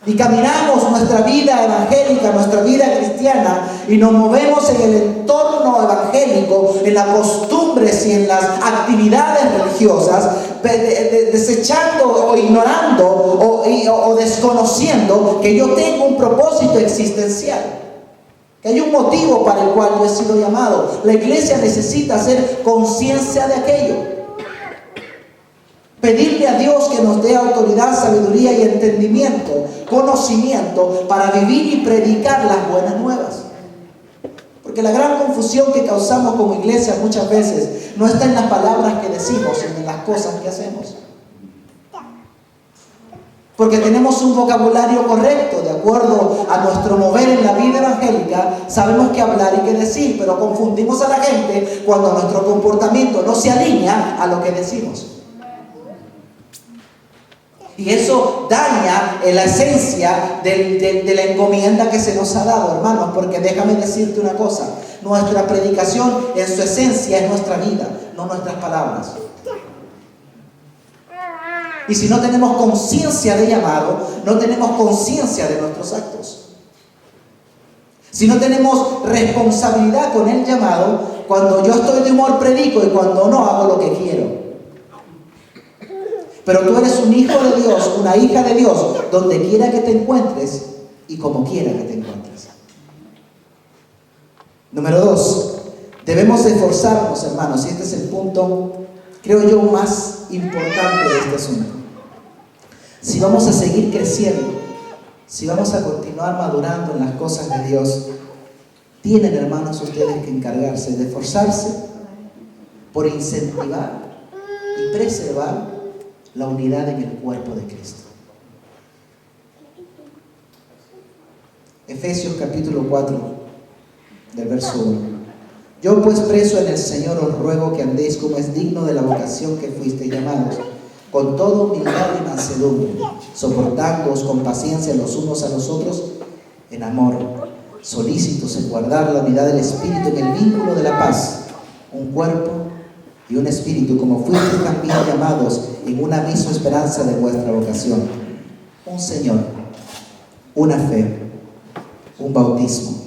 Y caminamos nuestra vida evangélica, nuestra vida cristiana, y nos movemos en el entorno evangélico, en las costumbres y en las actividades religiosas, desechando o ignorando o desconociendo que yo tengo un propósito existencial, que hay un motivo para el cual yo he sido llamado. La iglesia necesita hacer conciencia de aquello. Pedirle a Dios que nos dé autoridad, sabiduría y entendimiento, conocimiento para vivir y predicar las buenas nuevas. Porque la gran confusión que causamos como iglesia muchas veces no está en las palabras que decimos, sino en las cosas que hacemos. Porque tenemos un vocabulario correcto, de acuerdo a nuestro mover en la vida evangélica, sabemos qué hablar y qué decir, pero confundimos a la gente cuando nuestro comportamiento no se alinea a lo que decimos. Y eso daña la esencia de la encomienda que se nos ha dado, hermanos, porque déjame decirte una cosa, nuestra predicación en su esencia es nuestra vida, no nuestras palabras. Y si no tenemos conciencia de llamado, no tenemos conciencia de nuestros actos. Si no tenemos responsabilidad con el llamado, cuando yo estoy de humor predico y cuando no hago lo que quiero. Pero tú eres un hijo de Dios, una hija de Dios, donde quiera que te encuentres y como quiera que te encuentres. Número 2, debemos esforzarnos, hermanos, y este es el punto, creo yo, más importante de este asunto. Si vamos a seguir creciendo, si vamos a continuar madurando en las cosas de Dios, tienen, hermanos, ustedes que encargarse de esforzarse por incentivar y preservar la unidad en el cuerpo de Cristo. Efesios capítulo 4, del verso 1. Yo pues preso en el Señor os ruego que andéis como es digno de la vocación que fuisteis llamados, con toda humildad y mansedumbre, soportándoos con paciencia los unos a los otros en amor, solícitos en guardar la unidad del Espíritu en el vínculo de la paz, un cuerpo y un espíritu, como fuisteis también llamados en una misma esperanza de vuestra vocación, un Señor, una fe, un bautismo,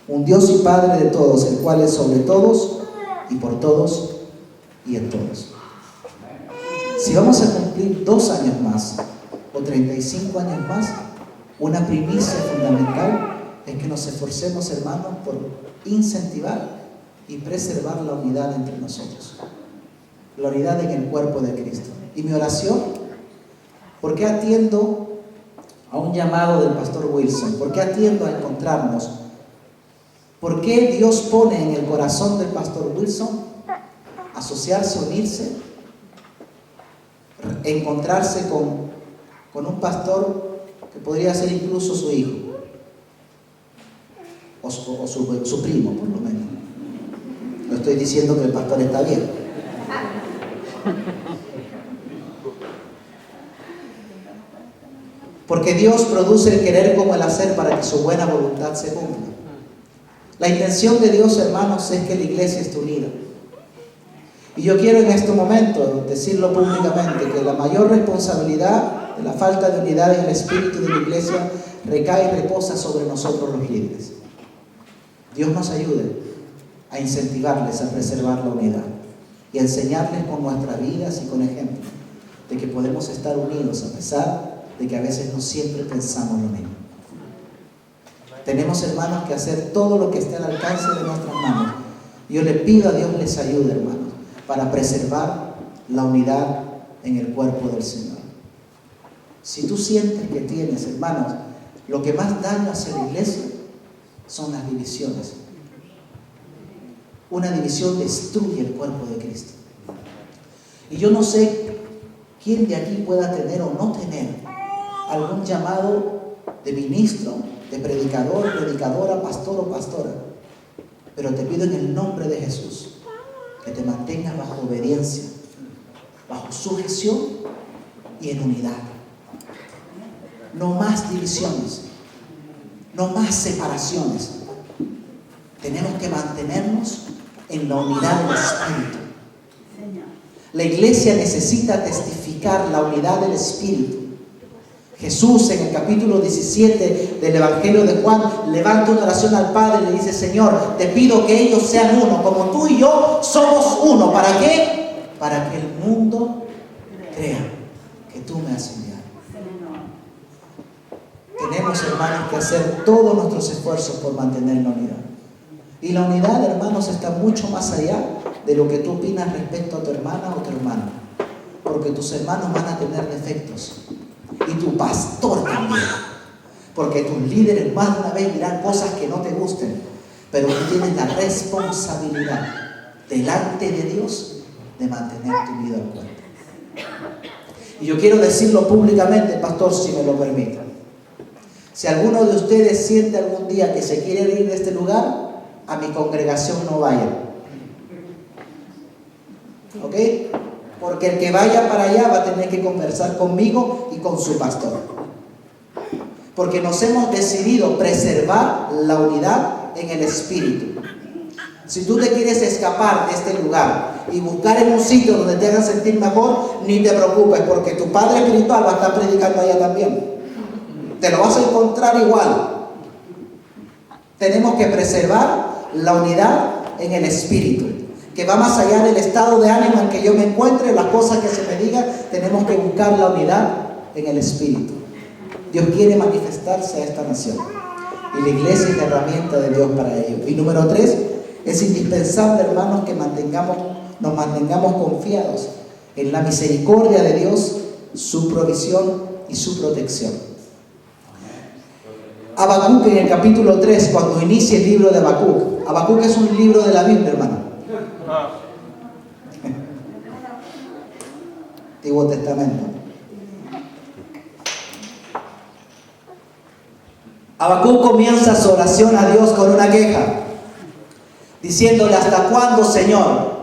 un Dios y Padre de todos, el cual es sobre todos y por todos y en todos. Si vamos a cumplir 2 años más o 35 años más, una primicia fundamental es que nos esforcemos, hermanos, por incentivar y preservar la unidad entre nosotros, la unidad en el cuerpo de Cristo. Y mi oración, ¿por qué atiendo a un llamado del pastor Wilson? ¿Por qué atiendo a encontrarnos? ¿Por qué Dios pone en el corazón del pastor Wilson asociarse, unirse, encontrarse con un pastor que podría ser incluso su hijo o su primo, por lo menos? No estoy diciendo que el pastor está bien. Porque Dios produce el querer como el hacer para que su buena voluntad se cumpla. La intención de Dios, hermanos, es que la iglesia esté unida. Y yo quiero en este momento decirlo públicamente, que la mayor responsabilidad de la falta de unidad en el espíritu de la iglesia recae y reposa sobre nosotros los líderes. Dios nos ayude a incentivarles a preservar la unidad y a enseñarles con nuestras vidas y con ejemplos de que podemos estar unidos a pesar de que a veces no siempre pensamos lo mismo. Tenemos, hermanos, que hacer todo lo que esté al alcance de nuestras manos. Yo le pido a Dios les ayude, hermanos, para preservar la unidad en el cuerpo del Señor. Si tú sientes que tienes, hermanos, lo que más daño hace la iglesia son las divisiones. Una división destruye el cuerpo de Cristo. Y yo no sé quién de aquí pueda tener o no tener algún llamado de ministro, de predicador, predicadora, pastor o pastora. Pero te pido en el nombre de Jesús que te mantengas bajo obediencia, bajo sujeción y en unidad. No más divisiones, no más separaciones. Tenemos que mantenernos en la unidad del Espíritu. La iglesia necesita testificar la unidad del Espíritu. Jesús en el capítulo 17 del Evangelio de Juan levanta una oración al Padre y le dice: Señor, te pido que ellos sean uno, como tú y yo somos uno. ¿Para qué? Para que el mundo crea que tú me has enviado. Tenemos, hermanos, que hacer todos nuestros esfuerzos por mantener la unidad. Y la unidad, hermanos, está mucho más allá de lo que tú opinas respecto a tu hermana o tu hermano. Porque tus hermanos van a tener defectos. Y tu pastor también. Porque tus líderes más de una vez dirán cosas que no te gusten. Pero tú tienes la responsabilidad delante de Dios de mantener tu vida al cuerpo. Y yo quiero decirlo públicamente, pastor, si me lo permite. Si alguno de ustedes siente algún día que se quiere ir de este lugar, a mi congregación no vayan. ¿Ok? Porque el que vaya para allá va a tener que conversar conmigo y con su pastor. Porque nos hemos decidido preservar la unidad en el espíritu. Si tú te quieres escapar de este lugar y buscar en un sitio donde te hagan sentir mejor, ni te preocupes, porque tu padre espiritual va a estar predicando allá también. Te lo vas a encontrar igual. Tenemos que preservar la unidad en el espíritu, que va más allá del estado de ánimo en que yo me encuentre, las cosas que se me digan. Tenemos que buscar la unidad en el espíritu. Dios quiere manifestarse a esta nación y la iglesia es la herramienta de Dios para ello. Y número 3, es indispensable, hermanos, que nos mantengamos confiados en la misericordia de Dios, su provisión y su protección. Habacuc, en el capítulo 3, cuando inicia el libro de Habacuc. Habacuc es un libro de la Biblia, hermano. Antiguo Testamento. Habacuc comienza su oración a Dios con una queja, diciéndole: ¿hasta cuándo, Señor?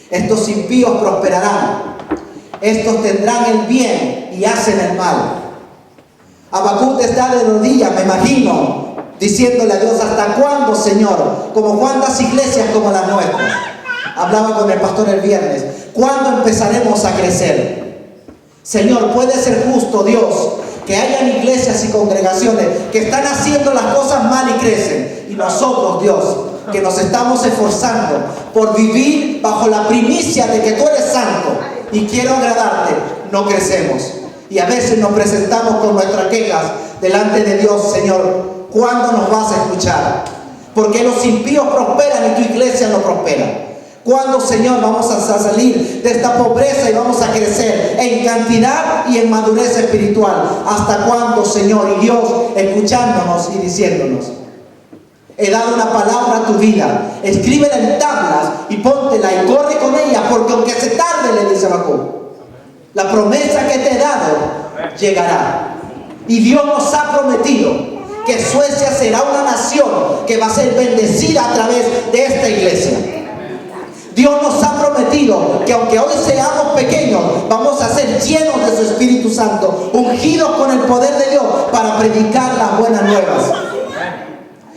Estos impíos prosperarán, estos tendrán el bien y hacen el mal. Habacuc está de rodillas, me imagino, diciéndole a Dios: ¿hasta cuándo, Señor? Como cuántas iglesias como las nuestras. Hablaba con el pastor el viernes. ¿Cuándo empezaremos a crecer? Señor, puede ser justo, Dios, que hayan iglesias y congregaciones que están haciendo las cosas mal y crecen, y nosotros, Dios, que nos estamos esforzando por vivir bajo la primicia de que tú eres santo y quiero agradarte, no crecemos. Y a veces nos presentamos con nuestras quejas delante de Dios: Señor, ¿cuándo nos vas a escuchar? Porque los impíos prosperan y tu iglesia no prospera. ¿Cuándo, Señor, vamos a salir de esta pobreza y vamos a crecer en cantidad y en madurez espiritual? ¿Hasta cuándo, Señor? Y Dios escuchándonos y diciéndonos: he dado una palabra a tu vida, escríbela en tablas y póntela y corre con ella, porque aunque se tarde, le dice Habacuc, la promesa que te he dado llegará. Y Dios nos ha prometido que Suecia será una nación que va a ser bendecida a través de esta iglesia. Dios nos ha prometido que aunque hoy seamos pequeños, vamos a ser llenos de su Espíritu Santo, ungidos con el poder de Dios para predicar las buenas nuevas.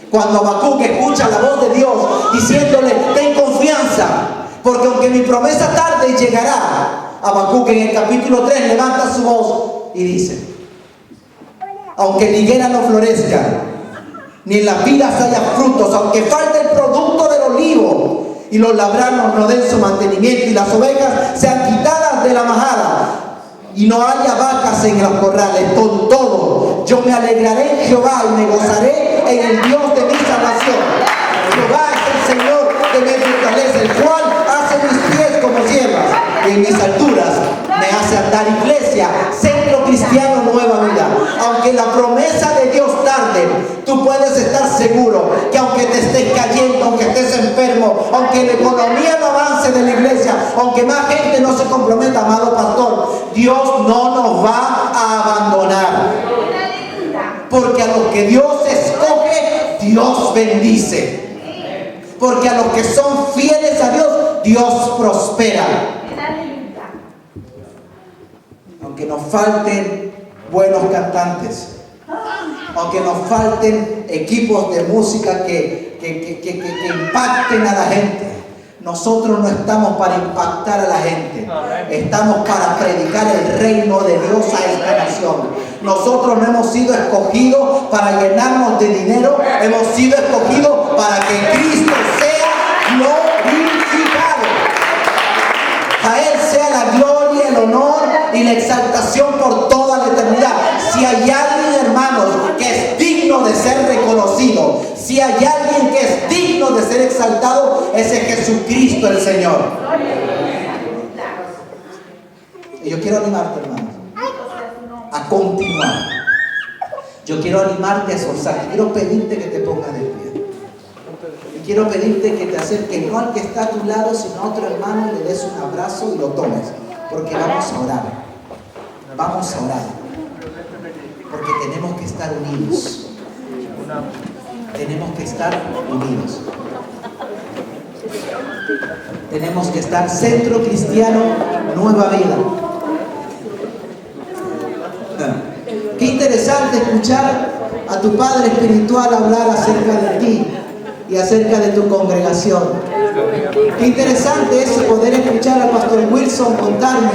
Cuando Habacuc escucha la voz de Dios diciéndole: ten confianza, porque aunque mi promesa tarde llegará, Habacuc en el capítulo 3 levanta su voz y dice: aunque la higuera no florezca, ni en las vidas haya frutos, aunque falte el producto del olivo, y los labranos no den su mantenimiento, y las ovejas sean quitadas de la majada, y no haya vacas en los corrales, con todo yo me alegraré en Jehová y me gozaré en el Dios de mi salvación. Jehová es el Señor de mi fortaleza, el cual hace mis pies como sierras y en mis alturas me hace andar. Iglesia, Centro Cristiano Nueva Vida, aunque la promesa de Dios tarde, tú puedes estar seguro que aunque te estés cayendo, aunque estés enfermo, aunque la economía no avance de la iglesia, aunque más gente no se comprometa, amado pastor, Dios no nos va a abandonar. Porque a los que Dios escoge, Dios bendice. Porque a los que son fieles a Dios, Dios prospera. Aunque nos falten buenos cantantes, aunque nos falten equipos de música que impacten a la gente, nosotros no estamos para impactar a la gente, estamos para predicar el reino de Dios a esta nación. Nosotros no hemos sido escogidos para llenarnos de dinero, hemos sido escogidos para que Cristo sea glorificado. A Él sea la gloria, el honor y la exaltación por toda la eternidad. Si hay alguien, hermanos, que es digno de ser reconocido, si hay alguien que es digno de ser exaltado, ese es Jesucristo el Señor. Y yo quiero animarte, hermanos, a continuar. Yo quiero animarte a esforzarte. Quiero pedirte que te pongas de pie. Y quiero pedirte que te acerques no al que está a tu lado, sino a otro hermano, le des un abrazo y lo tomes. Porque vamos a orar. Vamos a orar. Porque tenemos que estar unidos. Tenemos que estar unidos. Tenemos que estar Centro Cristiano nueva vida. Qué interesante escuchar a tu padre espiritual hablar acerca de ti y acerca de tu congregación. Qué interesante es poder escuchar al pastor Wilson contarme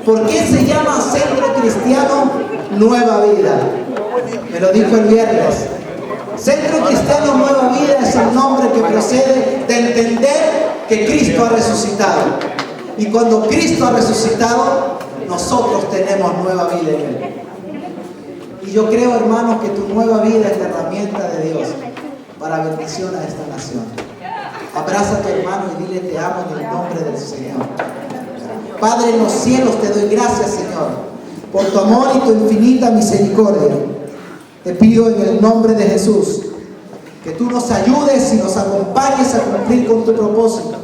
por qué se llama Centro Cristiano Nueva Vida. Me lo dijo el viernes. Centro Cristiano Nueva Vida es el nombre que procede de entender que Cristo ha resucitado. Y cuando Cristo ha resucitado, nosotros tenemos nueva vida en Él. Y yo creo, hermanos, que tu nueva vida es la herramienta de Dios para bendición a esta nación. Abraza a tu hermano y dile: te amo en el nombre del Señor. Padre en los cielos, te doy gracias, Señor, por tu amor y tu infinita misericordia. Te pido en el nombre de Jesús que tú nos ayudes y nos acompañes a cumplir con tu propósito.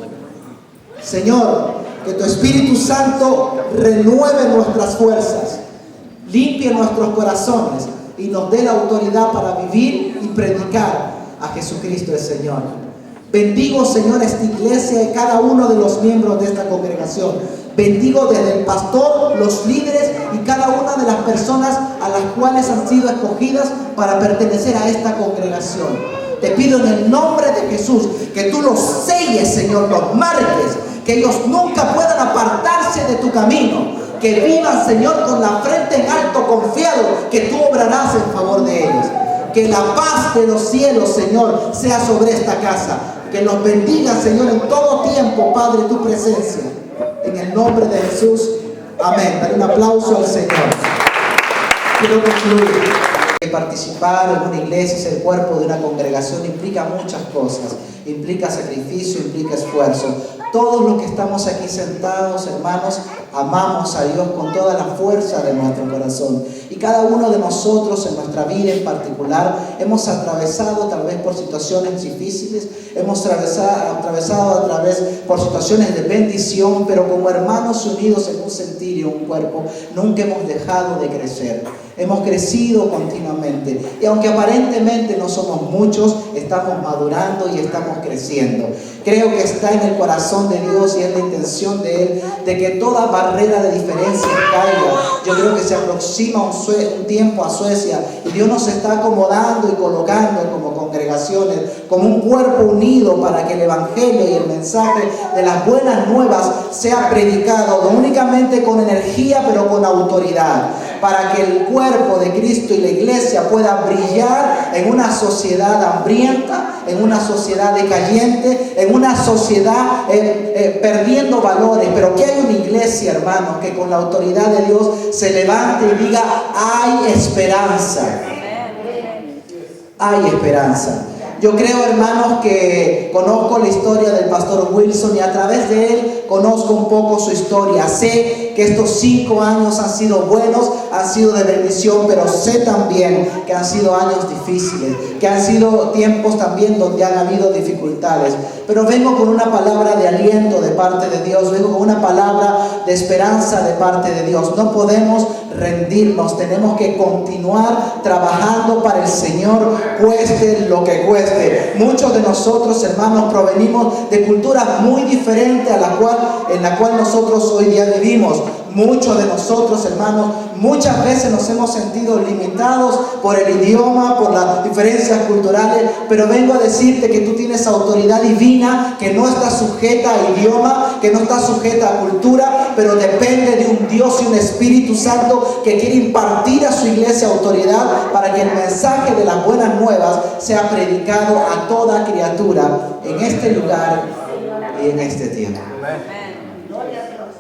Señor, que tu Espíritu Santo renueve nuestras fuerzas, limpie nuestros corazones y nos dé la autoridad para vivir y predicar a Jesucristo el Señor. Bendigo, Señor, esta iglesia y cada uno de los miembros de esta congregación. Bendigo desde el pastor, los líderes y cada una de las personas a las cuales han sido escogidas para pertenecer a esta congregación. Te pido en el nombre de Jesús que tú los selles, Señor, los marques, que ellos nunca puedan apartarse de tu camino. Que vivan, Señor, con la frente en alto, confiado que tú obrarás en favor de ellos. Que la paz de los cielos, Señor, sea sobre esta casa. Que nos bendiga, Señor, en todo tiempo, Padre, tu presencia. En el nombre de Jesús. Amén. Dale un aplauso al Señor. Quiero concluir. Que participar en una iglesia, ser cuerpo de una congregación, implica muchas cosas. Implica sacrificio, implica esfuerzo. Todos los que estamos aquí sentados, hermanos, amamos a Dios con toda la fuerza de nuestro corazón. Y cada uno de nosotros en nuestra vida en particular hemos atravesado tal vez por situaciones difíciles, hemos atravesado a través por situaciones de bendición, pero como hermanos unidos en un sentir y un cuerpo, nunca hemos dejado de crecer. Hemos crecido continuamente y aunque aparentemente no somos muchos, estamos madurando y estamos creciendo. Creo que está en el corazón de Dios y es la intención de Él de que toda barrera de diferencia caiga. Yo creo que se aproxima un tiempo a Suecia y Dios nos está acomodando y colocando como congregaciones, como un cuerpo unido para que el Evangelio y el mensaje de las buenas nuevas sea predicado no únicamente con energía, pero con autoridad, para que el cuerpo de Cristo y la iglesia pueda brillar en una sociedad hambrienta, en una sociedad decayente, en una sociedad perdiendo valores, pero que hay una iglesia, hermanos, que con la autoridad de Dios se levante y diga: hay esperanza. Hay esperanza. Yo creo, hermanos, que conozco la historia del pastor Wilson y a través de él conozco un poco su historia. Sé que estos 5 años han sido buenos, han sido de bendición, pero sé también que han sido años difíciles, que han sido tiempos también donde han habido dificultades. Pero vengo con una palabra de aliento de parte de Dios, vengo con una palabra de esperanza de parte de Dios. No podemos rendirnos, tenemos que continuar trabajando para el Señor, cueste lo que cueste. Muchos de nosotros, hermanos, provenimos de culturas muy diferentes en la cual nosotros hoy día vivimos. Muchos de nosotros, hermanos, muchas veces nos hemos sentido limitados por el idioma, por las diferencias culturales, pero vengo a decirte que tú tienes autoridad divina, que no está sujeta a idioma, que no está sujeta a cultura, pero depende de un Dios y un Espíritu Santo que quiere impartir a su iglesia autoridad para que el mensaje de las buenas nuevas sea predicado a toda criatura en este lugar y en este tiempo.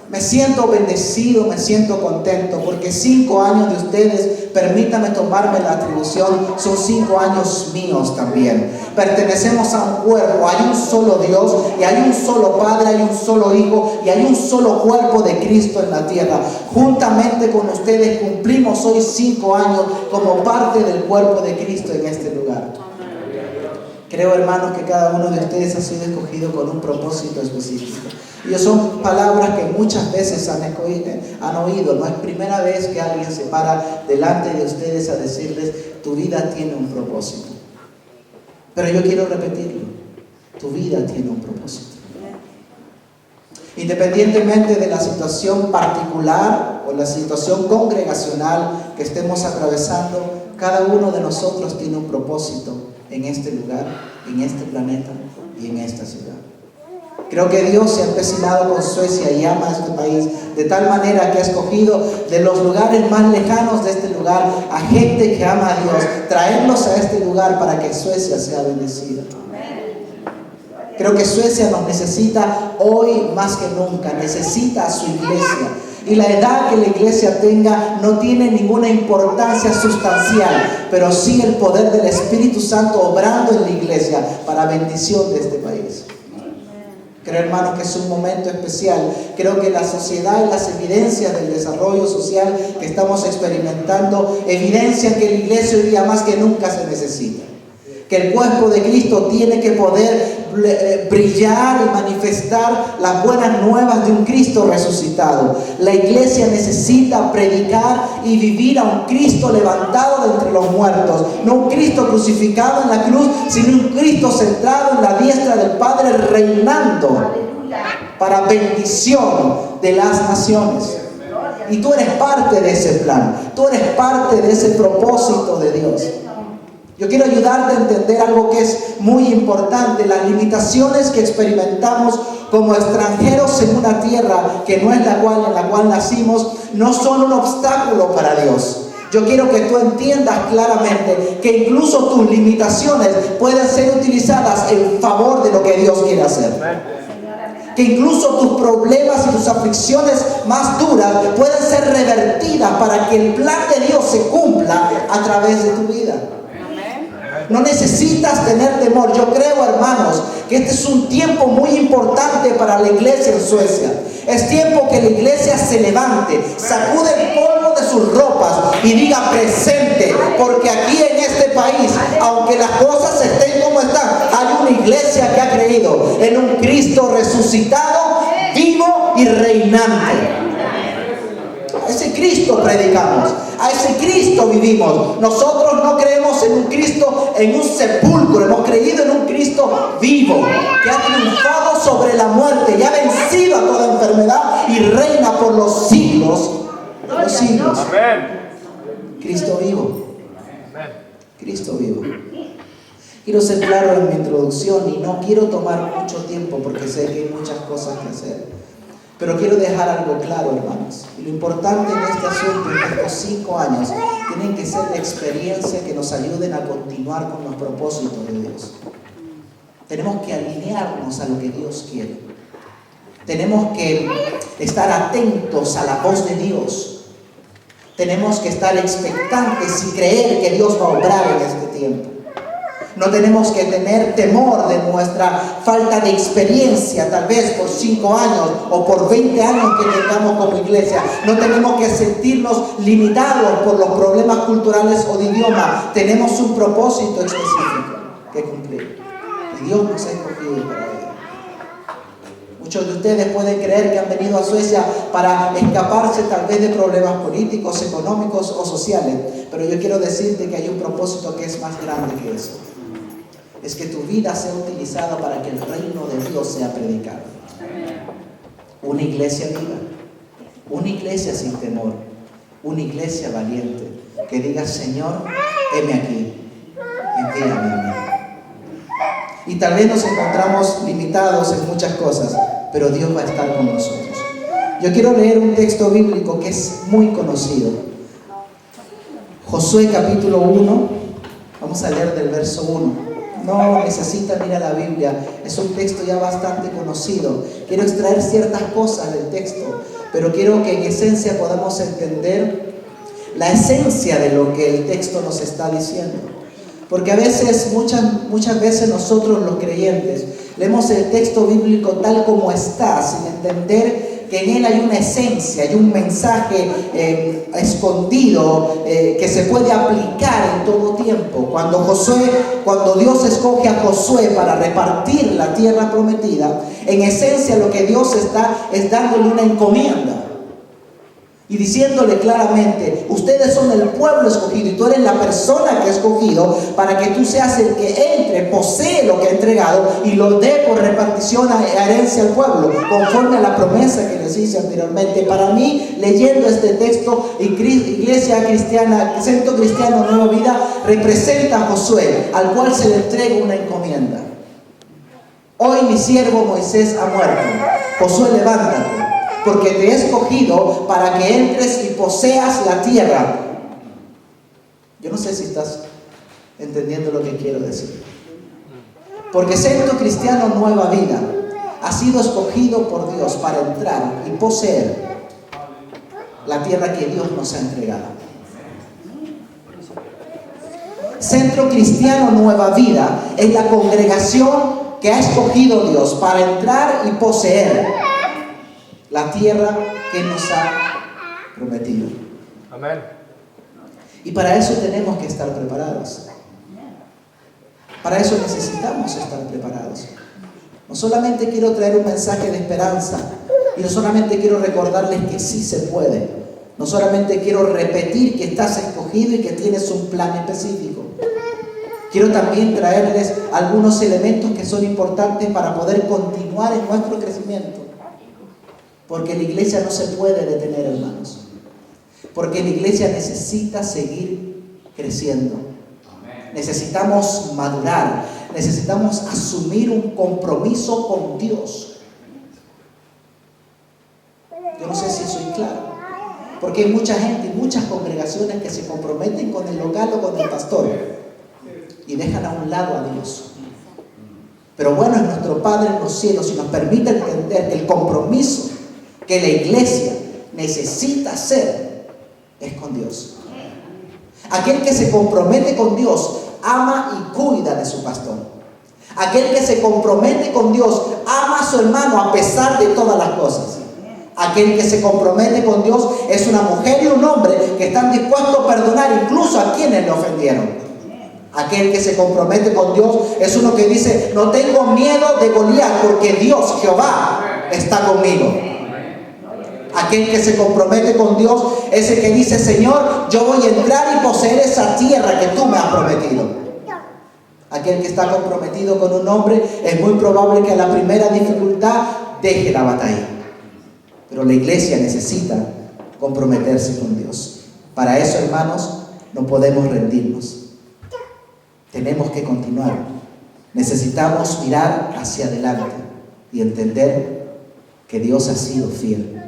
Me siento bendecido, me siento contento porque 5 años de ustedes, permítame tomarme la atribución, son 5 años míos también. Pertenecemos a un cuerpo, hay un solo Dios y hay un solo Padre, hay un solo Hijo y hay un solo cuerpo de Cristo en la tierra. Juntamente con ustedes cumplimos hoy 5 años como parte del cuerpo de Cristo en este lugar. Creo, hermanos, que cada uno de ustedes ha sido escogido con un propósito específico. Y son palabras que muchas veces han oído. No es primera vez que alguien se para delante de ustedes a decirles: tu vida tiene un propósito. Pero yo quiero repetirlo: tu vida tiene un propósito. Independientemente de la situación particular o la situación congregacional que estemos atravesando, cada uno de nosotros tiene un propósito en este lugar, en este planeta y en esta ciudad. Creo que Dios se ha empecinado con Suecia y ama a este país de tal manera que ha escogido de los lugares más lejanos de este lugar a gente que ama a Dios, traerlos a este lugar para que Suecia sea bendecida. Creo que Suecia nos necesita hoy más que nunca, necesita a su iglesia. Y la edad que la iglesia tenga no tiene ninguna importancia sustancial, pero sí el poder del Espíritu Santo obrando en la iglesia para bendición de este país. Creo, hermanos, que es un momento especial. Creo que la sociedad y las evidencias del desarrollo social que estamos experimentando evidencian que la iglesia hoy día más que nunca se necesita. Que el cuerpo de Cristo tiene que poder brillar y manifestar las buenas nuevas de un Cristo resucitado. La iglesia necesita predicar y vivir a un Cristo levantado de entre los muertos. No un Cristo crucificado en la cruz, sino un Cristo centrado en la diestra del Padre, reinando para bendición de las naciones. Y tú eres parte de ese plan. Tú eres parte de ese propósito de Dios. Yo quiero ayudarte a entender algo que es muy importante. Las limitaciones que experimentamos como extranjeros en una tierra que no es en la cual nacimos, no son un obstáculo para Dios. Yo quiero que tú entiendas claramente que incluso tus limitaciones pueden ser utilizadas en favor de lo que Dios quiere hacer. Que incluso tus problemas y tus aflicciones más duras pueden ser revertidas para que el plan de Dios se cumpla a través de tu vida. No necesitas tener temor. Yo creo, hermanos, que este es un tiempo muy importante para la iglesia en Suecia. Es tiempo que la iglesia se levante, sacude el polvo de sus ropas y diga presente, porque aquí en este país, aunque las cosas estén como están, hay una iglesia que ha creído en un Cristo resucitado, vivo y reinante. A ese Cristo predicamos, a ese Cristo vivimos. Nosotros no creemos en un Cristo en un sepulcro, hemos creído en un Cristo vivo, que ha triunfado sobre la muerte y ha vencido a toda enfermedad y reina por los siglos de los siglos. Cristo vivo. Cristo vivo. Quiero ser claro en mi introducción y no quiero tomar mucho tiempo porque sé que hay muchas cosas que hacer. Pero quiero dejar algo claro, hermanos. Y lo importante en este asunto, en estos 5 años, tienen que ser la experiencia que nos ayuden a continuar con los propósitos de Dios. Tenemos que alinearnos a lo que Dios quiere. Tenemos que estar atentos a la voz de Dios. Tenemos que estar expectantes y creer que Dios va a obrar en este tiempo. No tenemos que tener temor de nuestra falta de experiencia, tal vez por 5 años o por 20 años que tengamos como iglesia. No tenemos que sentirnos limitados por los problemas culturales o de idioma. Tenemos un propósito específico que cumplir. Y Dios nos ha escogido para ello. Muchos de ustedes pueden creer que han venido a Suecia para escaparse tal vez de problemas políticos, económicos o sociales. Pero yo quiero decirte que hay un propósito que es más grande que eso. Es que tu vida sea utilizada para que el reino de Dios sea predicado. Una iglesia viva, una iglesia sin temor, una iglesia valiente, que diga: Señor, heme aquí, envíame a mí. Y tal vez nos encontramos limitados en muchas cosas, pero Dios va a estar con nosotros. Yo quiero leer un texto bíblico que es muy conocido. Josué capítulo 1, vamos a leer del verso 1. No necesitan ir a la Biblia, es un texto ya bastante conocido. Quiero extraer ciertas cosas del texto, pero quiero que en esencia podamos entender la esencia de lo que el texto nos está diciendo. Porque a veces, muchas veces nosotros los creyentes leemos el texto bíblico tal como está, sin entender que en él hay una esencia, hay un mensaje escondido que se puede aplicar en todo tiempo. Cuando Dios escoge a Josué para repartir la tierra prometida, en esencia lo que Dios está es dándole una encomienda. y diciéndole claramente: ustedes son el pueblo escogido y tú eres la persona que he escogido para que tú seas el que entre, posee lo que ha entregado y lo dé por repartición a herencia al pueblo, conforme a la promesa que les hice anteriormente. Para mí, leyendo este texto, Iglesia Cristiana, Centro Cristiano Nueva Vida, representa a Josué, al cual se le entrega una encomienda. Hoy mi siervo Moisés ha muerto. Josué, levántate, porque te he escogido para que entres y poseas la tierra. Yo no sé si estás entendiendo lo que quiero decir. Porque Centro Cristiano Nueva Vida ha sido escogido por Dios para entrar y poseer la tierra que Dios nos ha entregado. Centro Cristiano Nueva Vida es la congregación que ha escogido Dios para entrar y poseer la tierra que nos ha prometido. Amén. Y para eso tenemos que estar preparados. Para eso necesitamos estar preparados. No solamente quiero traer un mensaje de esperanza, y no solamente quiero recordarles que sí se puede. No solamente quiero repetir que estás escogido y que tienes un plan específico. Quiero también traerles algunos elementos que son importantes para poder continuar en nuestro crecimiento. Porque la iglesia no se puede detener, hermanos. Porque la iglesia necesita seguir creciendo. Necesitamos madurar. Necesitamos asumir un compromiso con Dios. Yo no sé si soy claro. Porque hay mucha gente y muchas congregaciones que se comprometen con el local o con el pastor y dejan a un lado a Dios. Pero bueno es nuestro Padre en los cielos y nos permite entender que el compromiso que la iglesia necesita hacer es con Dios. Aquel que se compromete con Dios ama y cuida de su pastor. Aquel que se compromete con Dios ama a su hermano a pesar de todas las cosas. Aquel que se compromete con Dios es una mujer y un hombre que están dispuestos a perdonar incluso a quienes le ofendieron. Aquel que se compromete con Dios es uno que dice: no tengo miedo de Goliat porque Dios, Jehová, está conmigo. Aquel que se compromete con Dios es el que dice: Señor, yo voy a entrar y poseer esa tierra que tú me has prometido. Aquel que está comprometido con un hombre es muy probable que a la primera dificultad deje la batalla. Pero la iglesia necesita comprometerse con Dios. Para eso, hermanos, no podemos rendirnos. Tenemos que continuar. Necesitamos mirar hacia adelante y entender que Dios ha sido fiel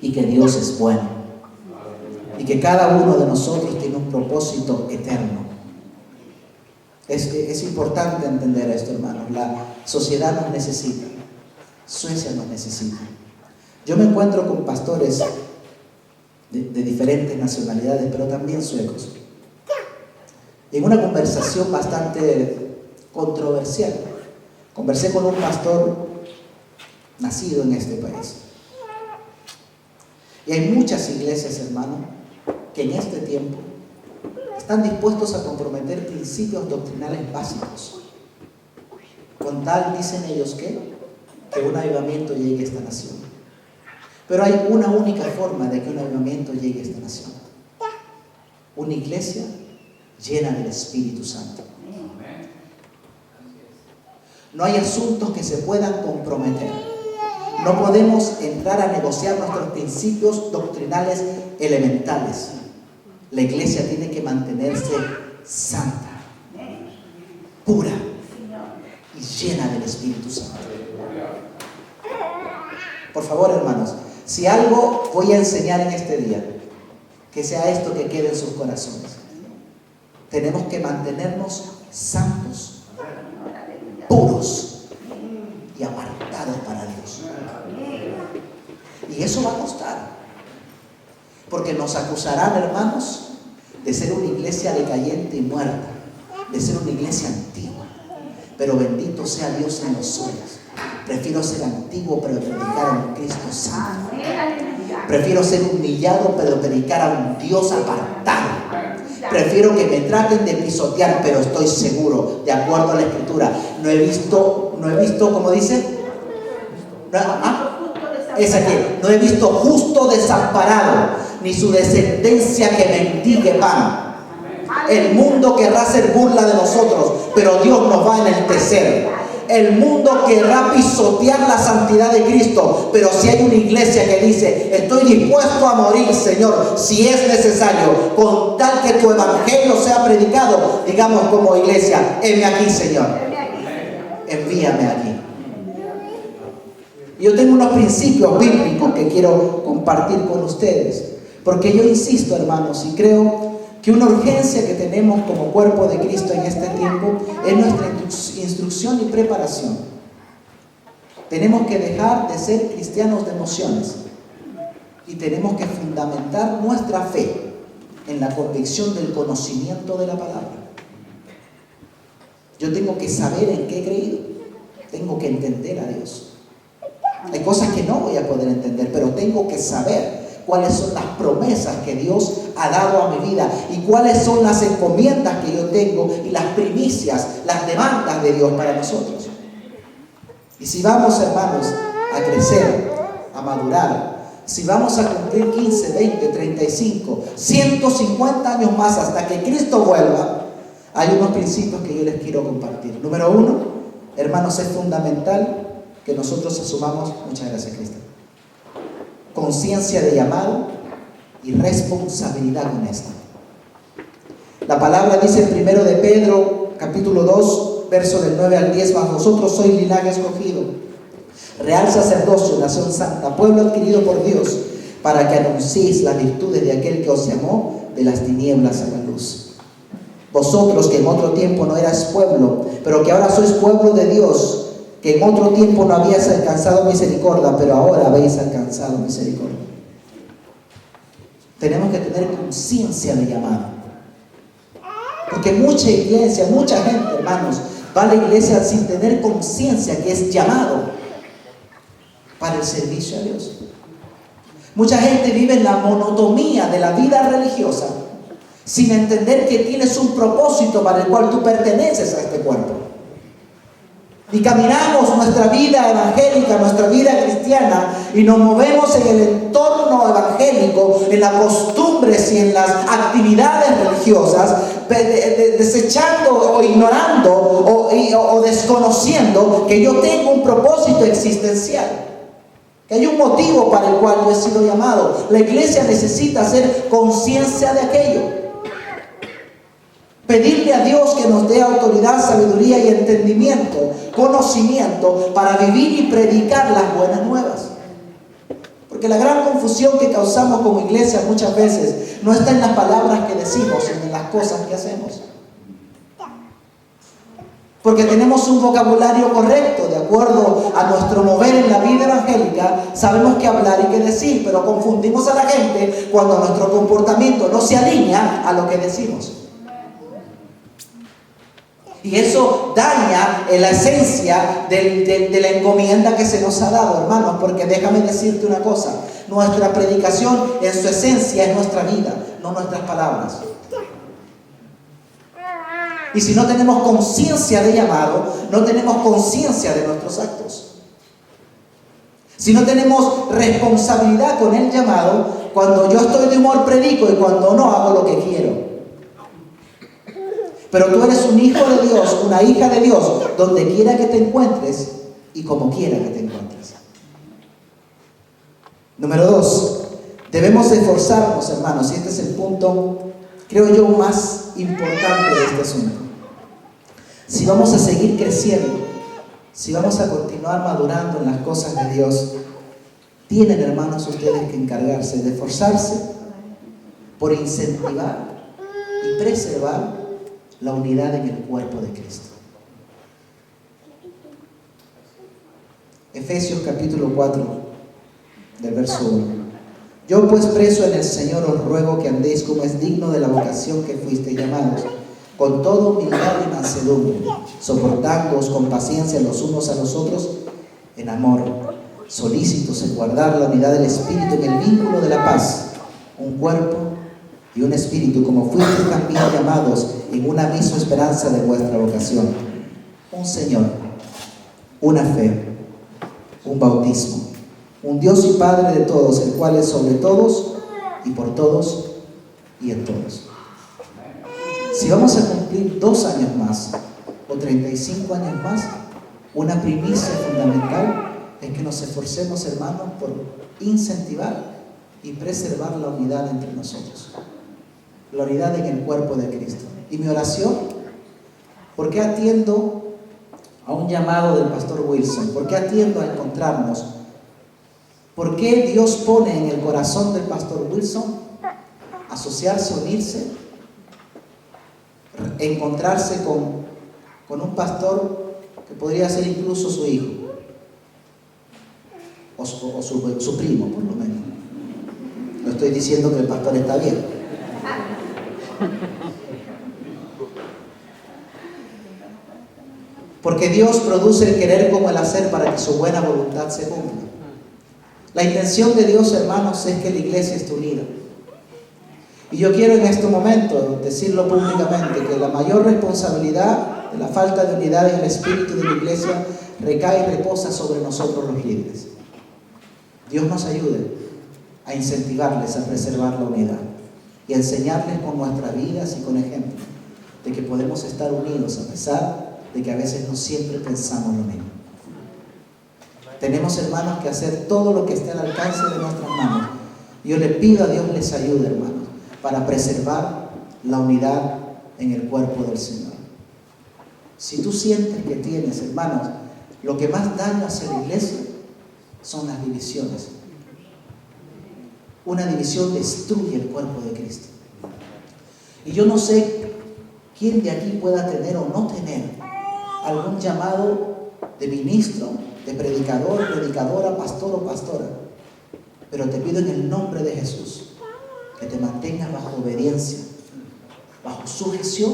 y que Dios es bueno y que cada uno de nosotros tiene un propósito eterno. Es importante entender esto, hermanos. La sociedad nos necesita. Suecia nos necesita. Yo me encuentro con pastores de diferentes nacionalidades, pero también suecos. En una conversación bastante controversial, conversé con un pastor nacido en este país. Y hay muchas iglesias, hermano, que en este tiempo están dispuestos a comprometer principios doctrinales básicos. Con tal, dicen ellos, que un avivamiento llegue a esta nación. Pero hay una única forma de que un avivamiento llegue a esta nación: una iglesia llena del Espíritu Santo. No hay asuntos que se puedan comprometer. No podemos entrar a negociar nuestros principios doctrinales elementales. La iglesia tiene que mantenerse santa, pura y llena del Espíritu Santo. Por favor, hermanos, si algo voy a enseñar en este día, que sea esto que quede en sus corazones. Tenemos que mantenernos santos, puros y apartados para Dios. Y eso va a costar, porque nos acusarán, hermanos, de ser una iglesia decayente y muerta, de ser una iglesia antigua. Pero bendito sea Dios en los sueños. Prefiero ser antiguo pero predicar a un Cristo santo. Prefiero ser humillado pero predicar a un Dios apartado. Prefiero que me traten de pisotear, pero estoy seguro, de acuerdo a la Escritura. No he visto, como dice, Es aquí, no he visto justo desamparado, ni su descendencia que mendigue pan. El mundo querrá hacer burla de nosotros, pero Dios nos va a enaltecer. El mundo querrá pisotear la santidad de Cristo, pero si hay una iglesia que dice: estoy dispuesto a morir, Señor, si es necesario, con tal que tu evangelio sea predicado, digamos como iglesia: heme aquí, Señor, envíame aquí. Yo tengo unos principios bíblicos que quiero compartir con ustedes, porque yo insisto, hermanos, y creo que una urgencia que tenemos como cuerpo de Cristo en este tiempo es nuestra instrucción y preparación. Tenemos que dejar de ser cristianos de emociones y tenemos que fundamentar nuestra fe en la convicción del conocimiento de la palabra. Yo tengo que saber en qué he creído, tengo que entender a Dios. Hay cosas que no voy a poder entender, pero tengo que saber cuáles son las promesas que Dios ha dado a mi vida y cuáles son las encomiendas que yo tengo y las primicias, las demandas de Dios para nosotros. Y si vamos, hermanos, a crecer, a madurar, si vamos a cumplir 15, 20, 35, 150 años más hasta que Cristo vuelva, hay unos principios que yo les quiero compartir. Número 1, hermanos, es fundamental que nosotros asumamos, muchas gracias, Cristo, conciencia de llamado y responsabilidad honesta. La palabra dice en 1 de Pedro, capítulo 2, verso del 9 al 10, mas vosotros sois linaje escogido, real sacerdocio, nación santa, pueblo adquirido por Dios, para que anunciéis las virtudes de aquel que os llamó de las tinieblas a la luz. Vosotros que en otro tiempo no erais pueblo, pero que ahora sois pueblo de Dios, que en otro tiempo no habíais alcanzado misericordia, pero ahora habéis alcanzado misericordia. Tenemos que tener conciencia de llamado. Porque mucha iglesia, mucha gente, hermanos, va a la iglesia sin tener conciencia que es llamado para el servicio a Dios. Mucha gente vive en la monotonía de la vida religiosa sin entender que tienes un propósito para el cual tú perteneces a este cuerpo. Y caminamos nuestra vida evangélica, nuestra vida cristiana, y nos movemos en el entorno evangélico, en las costumbres y en las actividades religiosas, desechando o ignorando o desconociendo que yo tengo un propósito existencial, que hay un motivo para el cual yo he sido llamado. La iglesia necesita hacer conciencia de aquello. Pedirle a Dios que nos dé autoridad, sabiduría y entendimiento, conocimiento para vivir y predicar las buenas nuevas. Porque la gran confusión que causamos como iglesia muchas veces no está en las palabras que decimos, sino en las cosas que hacemos. Porque tenemos un vocabulario correcto, de acuerdo a nuestro mover en la vida evangélica, sabemos qué hablar y qué decir, pero confundimos a la gente cuando nuestro comportamiento no se alinea a lo que decimos. Y eso daña la esencia de la encomienda que se nos ha dado, hermanos, porque déjame decirte una cosa: nuestra predicación en su esencia es nuestra vida, no nuestras palabras. Y si no tenemos conciencia de llamado, no tenemos conciencia de nuestros actos. Si no tenemos responsabilidad con el llamado, cuando yo estoy de humor predico y cuando no hago lo que quiero. Pero tú eres un hijo de Dios, una hija de Dios, donde quiera que te encuentres y como quiera que te encuentres. Número 2, debemos esforzarnos, hermanos, y este es el punto, creo yo, más importante de este asunto. Si vamos a seguir creciendo, si vamos a continuar madurando en las cosas de Dios, tienen, hermanos, ustedes que encargarse de esforzarse por incentivar y preservar la unidad en el cuerpo de Cristo. Efesios capítulo 4, del verso 1. Yo pues preso en el Señor os ruego que andéis como es digno de la vocación que fuisteis llamados, con toda humildad y mansedumbre, soportándoos con paciencia los unos a los otros en amor, solícitos en guardar la unidad del Espíritu en el vínculo de la paz, un cuerpo y un espíritu, como fuisteis también llamados en una misma esperanza de vuestra vocación, un Señor, una fe, un bautismo, un Dios y Padre de todos, el cual es sobre todos y por todos y en todos. Si vamos a cumplir 2 años más o 35 años más, una primicia fundamental es que nos esforcemos, hermanos, por incentivar y preservar la unidad entre nosotros, la unidad en el cuerpo de Cristo. Y mi oración, ¿por qué atiendo a un llamado del pastor Wilson? ¿Por qué atiendo a encontrarnos? ¿Por qué Dios pone en el corazón del pastor Wilson asociarse, unirse, encontrarse con un pastor que podría ser incluso su hijo o su primo, por lo menos? No estoy diciendo que el pastor está bien. Porque Dios produce el querer como el hacer para que su buena voluntad se cumpla. La intención de Dios, hermanos, es que la iglesia esté unida. Y yo quiero en este momento decirlo públicamente, que la mayor responsabilidad de la falta de unidad en el espíritu de la iglesia recae y reposa sobre nosotros los líderes. Dios nos ayude a incentivarles a preservar la unidad y a enseñarles con nuestras vidas y con ejemplos de que podemos estar unidos a pesar de que a veces no siempre pensamos lo mismo. Tenemos, hermanos, que hacer todo lo que esté al alcance de nuestras manos. Yo le pido a Dios les ayude, hermanos, para preservar la unidad en el cuerpo del Señor. Si tú sientes que tienes, hermanos, lo que más daño hace la iglesia son las divisiones. Una división destruye el cuerpo de Cristo. Y yo no sé quién de aquí pueda tener o no tener algún llamado de ministro, de predicador, predicadora, pastor o pastora. Pero te pido en el nombre de Jesús que te mantengas bajo obediencia, bajo sujeción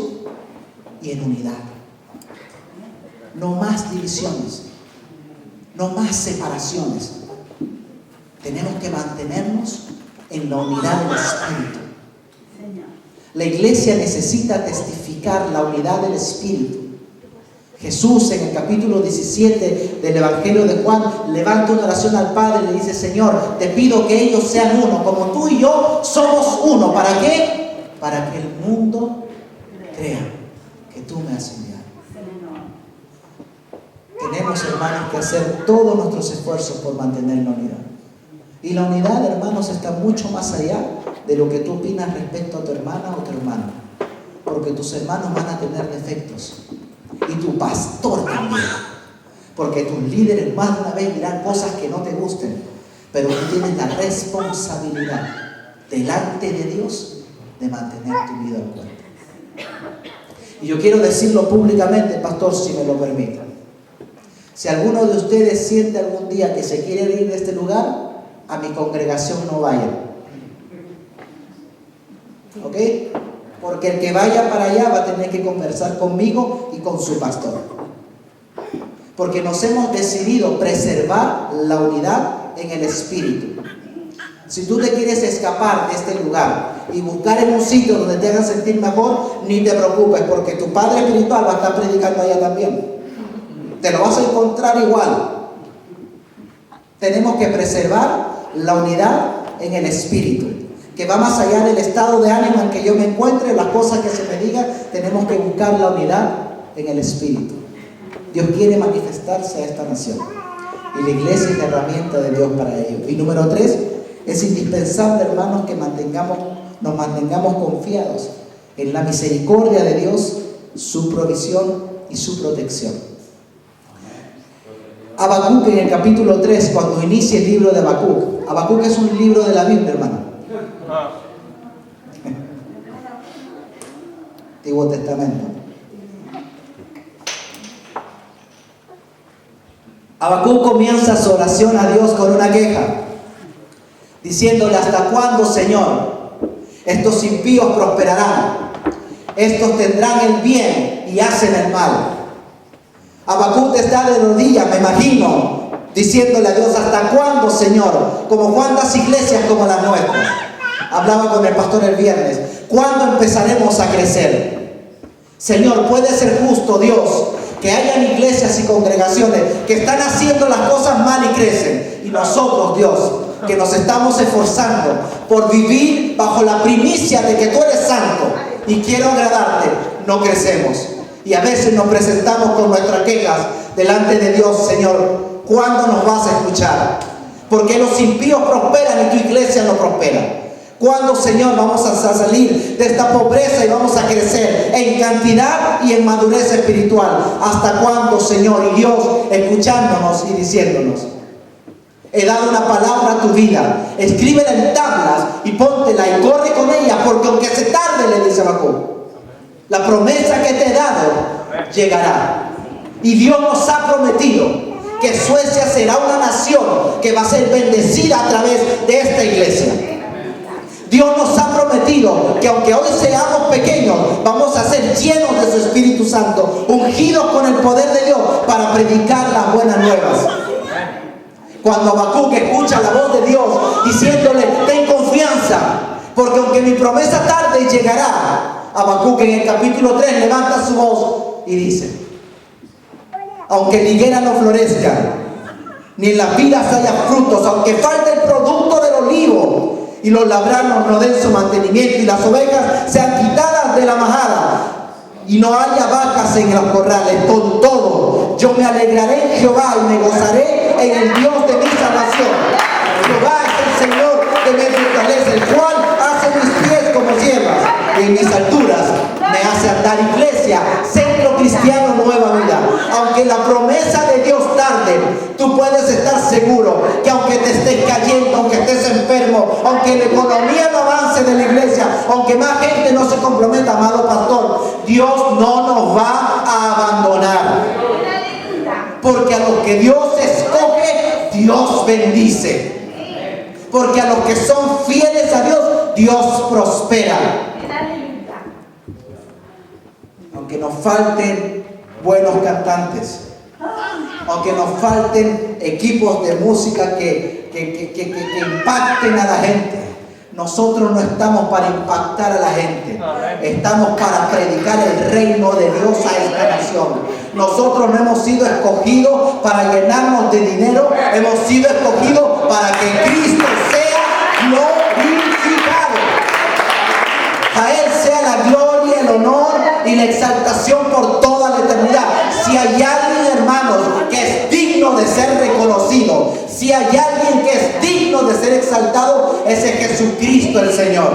y en unidad. No más divisiones, no más separaciones. Tenemos que mantenernos en la unidad del Espíritu. La iglesia necesita testificar la unidad del Espíritu. Jesús en el capítulo 17 del Evangelio de Juan levanta una oración al Padre y le dice: Señor, te pido que ellos sean uno, como tú y yo somos uno. ¿Para qué? Para que el mundo crea que tú me has enviado. Tenemos, hermanos, que hacer todos nuestros esfuerzos por mantener la unidad. Y la unidad, hermanos, está mucho más allá de lo que tú opinas respecto a tu hermana o tu hermano. Porque tus hermanos van a tener defectos. Y tu pastor también. Porque tus líderes más de una vez dirán cosas que no te gusten. Pero tú tienes la responsabilidad delante de Dios de mantener tu vida al cuerpo. Y yo quiero decirlo públicamente, pastor, si me lo permite. Si alguno de ustedes siente algún día que se quiere ir de este lugar, a mi congregación no vayan. ¿Ok? Porque el que vaya para allá va a tener que conversar conmigo y con su pastor. Porque nos hemos decidido preservar la unidad en el espíritu. Si tú te quieres escapar de este lugar y buscar en un sitio donde te hagan sentir mejor, ni te preocupes, porque tu padre espiritual va a estar predicando allá también. Te lo vas a encontrar igual. Tenemos que preservar la unidad en el espíritu, que va más allá del estado de ánimo en que yo me encuentre, las cosas que se me digan. Tenemos que buscar la unidad en el espíritu. Dios quiere manifestarse a esta nación y la iglesia es la herramienta de Dios para ello. Y número 3, es indispensable, hermanos, que nos mantengamos confiados en la misericordia de Dios, su provisión y su protección. Habacuc en el capítulo 3, cuando inicia el libro de Habacuc. Habacuc es un libro de la Biblia, hermano. Antiguo Testamento. Habacuc comienza su oración a Dios con una queja, diciéndole: ¿hasta cuándo, Señor? Estos impíos prosperarán, estos tendrán el bien y hacen el mal. Habacuc está de rodillas, me imagino, diciéndole a Dios: ¿hasta cuándo, Señor? Como cuántas iglesias como las nuestras. Hablaba con el pastor el viernes. ¿Cuándo empezaremos a crecer? Señor, puede ser justo, Dios, que hayan iglesias y congregaciones que están haciendo las cosas mal y crecen. Y nosotros, Dios, que nos estamos esforzando por vivir bajo la primicia de que tú eres santo y quiero agradarte, no crecemos. Y a veces nos presentamos con nuestras quejas delante de Dios. Señor, ¿cuándo nos vas a escuchar? Porque los impíos prosperan y tu iglesia no prospera. ¿Cuándo, Señor, vamos a salir de esta pobreza y vamos a crecer en cantidad y en madurez espiritual? ¿Hasta cuándo, Señor? Y Dios escuchándonos y diciéndonos: he dado una palabra a tu vida, escríbela en tablas y póntela y corre con ella, porque aunque se tarde, le dice Habacuc, la promesa que te he dado llegará. Y Dios nos ha prometido que Suecia será una nación que va a ser bendecida a través de esta iglesia. Dios nos ha prometido que aunque hoy seamos pequeños, vamos a ser llenos de su Espíritu Santo, ungidos con el poder de Dios para predicar las buenas nuevas. Cuando Habacuc escucha la voz de Dios diciéndole: ten confianza, porque aunque mi promesa tarde, llegará. Habacuc en el capítulo 3 levanta su voz y dice: aunque la higuera no florezca, ni en las vidas haya frutos, aunque falte el producto del olivo, y los labranos no den su mantenimiento, y las ovejas sean quitadas de la majada, y no haya vacas en los corrales, con todo yo me alegraré en Jehová y me gozaré en el Dios de mi salvación. Jehová es el Señor de mi fortaleza, el cual hace mis pies como siervas y en mis alturas me hace andar. Iglesia, Centro Cristiano Nueva Vida, aunque la promesa de Dios tarde, tú puedes estar seguro que aunque te estés cayendo, aunque estés enfermo, aunque la economía no avance de la iglesia, aunque más gente no se comprometa, amado pastor, Dios no nos va a abandonar. Porque a los que Dios escoge, Dios bendice. Porque a los que son fieles a Dios, Dios prospera. Aunque nos falten buenos cantantes, aunque nos falten equipos de música que impacten a la gente, nosotros no estamos para impactar a la gente, estamos para predicar el reino de Dios a esta nación. Nosotros no hemos sido escogidos para llenarnos de dinero, hemos sido escogidos para que Cristo sea glorificado. A Él sea la gloria, el honor y la exaltación por toda la eternidad. Si hay alguien, hermanos, que es digno de ser reconocido, si hay alguien que es digno de ser exaltado, ese es Jesucristo el Señor.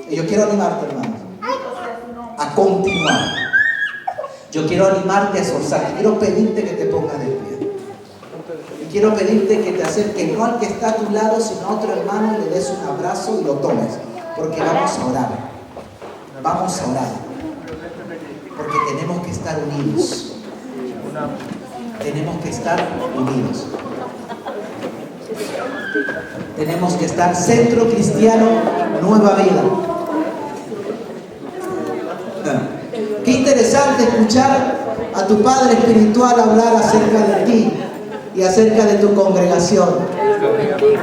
Y yo quiero animarte, hermanos, a continuar. Yo quiero animarte a esforzarte. Quiero pedirte que te pongas de pie. Y quiero pedirte que te acerques no al que está a tu lado, sino a otro hermano, y le des un abrazo y lo tomes. Porque vamos a orar. Vamos a orar. Porque tenemos que estar unidos. Tenemos que estar unidos. Tenemos que estar Centro Cristiano Nueva Vida. Qué interesante escuchar a tu padre espiritual hablar acerca de ti y acerca de tu congregación.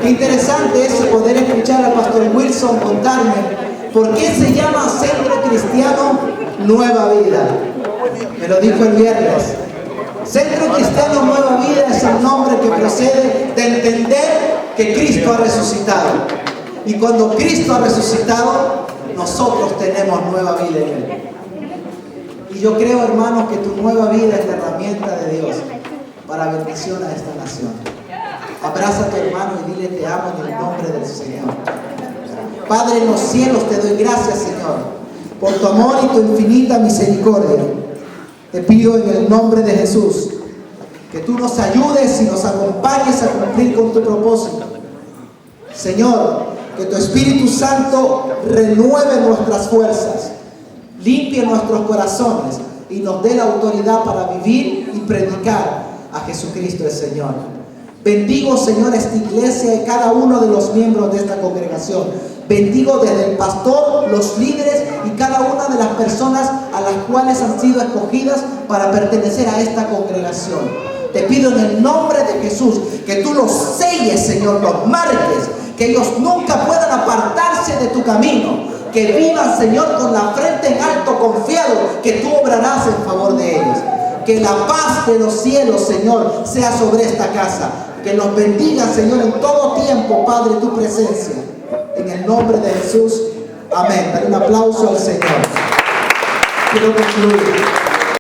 Qué interesante es poder escuchar al pastor Wilson contarme por qué se llama Centro Cristiano Nueva Vida. Me lo dijo el viernes. Centro Cristiano Nueva Vida es el nombre que procede de entender que Cristo ha resucitado. Y cuando Cristo ha resucitado, nosotros tenemos nueva vida en Él. Y yo creo, hermanos, que tu nueva vida es la herramienta de Dios para bendición a esta nación. Abraza a tu hermano y dile: te amo en el nombre del Señor. Padre en los cielos, te doy gracias, Señor, por tu amor y tu infinita misericordia. Te pido en el nombre de Jesús que tú nos ayudes y nos acompañes a cumplir con tu propósito. Señor, que tu Espíritu Santo renueve nuestras fuerzas, limpie nuestros corazones y nos dé la autoridad para vivir y predicar a Jesucristo el Señor. Bendigo, Señor, esta iglesia y cada uno de los miembros de esta congregación. Bendigo desde el pastor, los líderes y cada una de las personas a las cuales han sido escogidas para pertenecer a esta congregación. Te pido en el nombre de Jesús que tú los selles, Señor, los marques, que ellos nunca puedan apartarse de tu camino. Que vivan, Señor, con la frente en alto, confiado que tú obrarás en favor de ellos. Que la paz de los cielos, Señor, sea sobre esta casa. Que nos bendiga, Señor, en todo tiempo, Padre, tu presencia. En el nombre de Jesús. Amén. Dale un aplauso al Señor. Quiero concluir.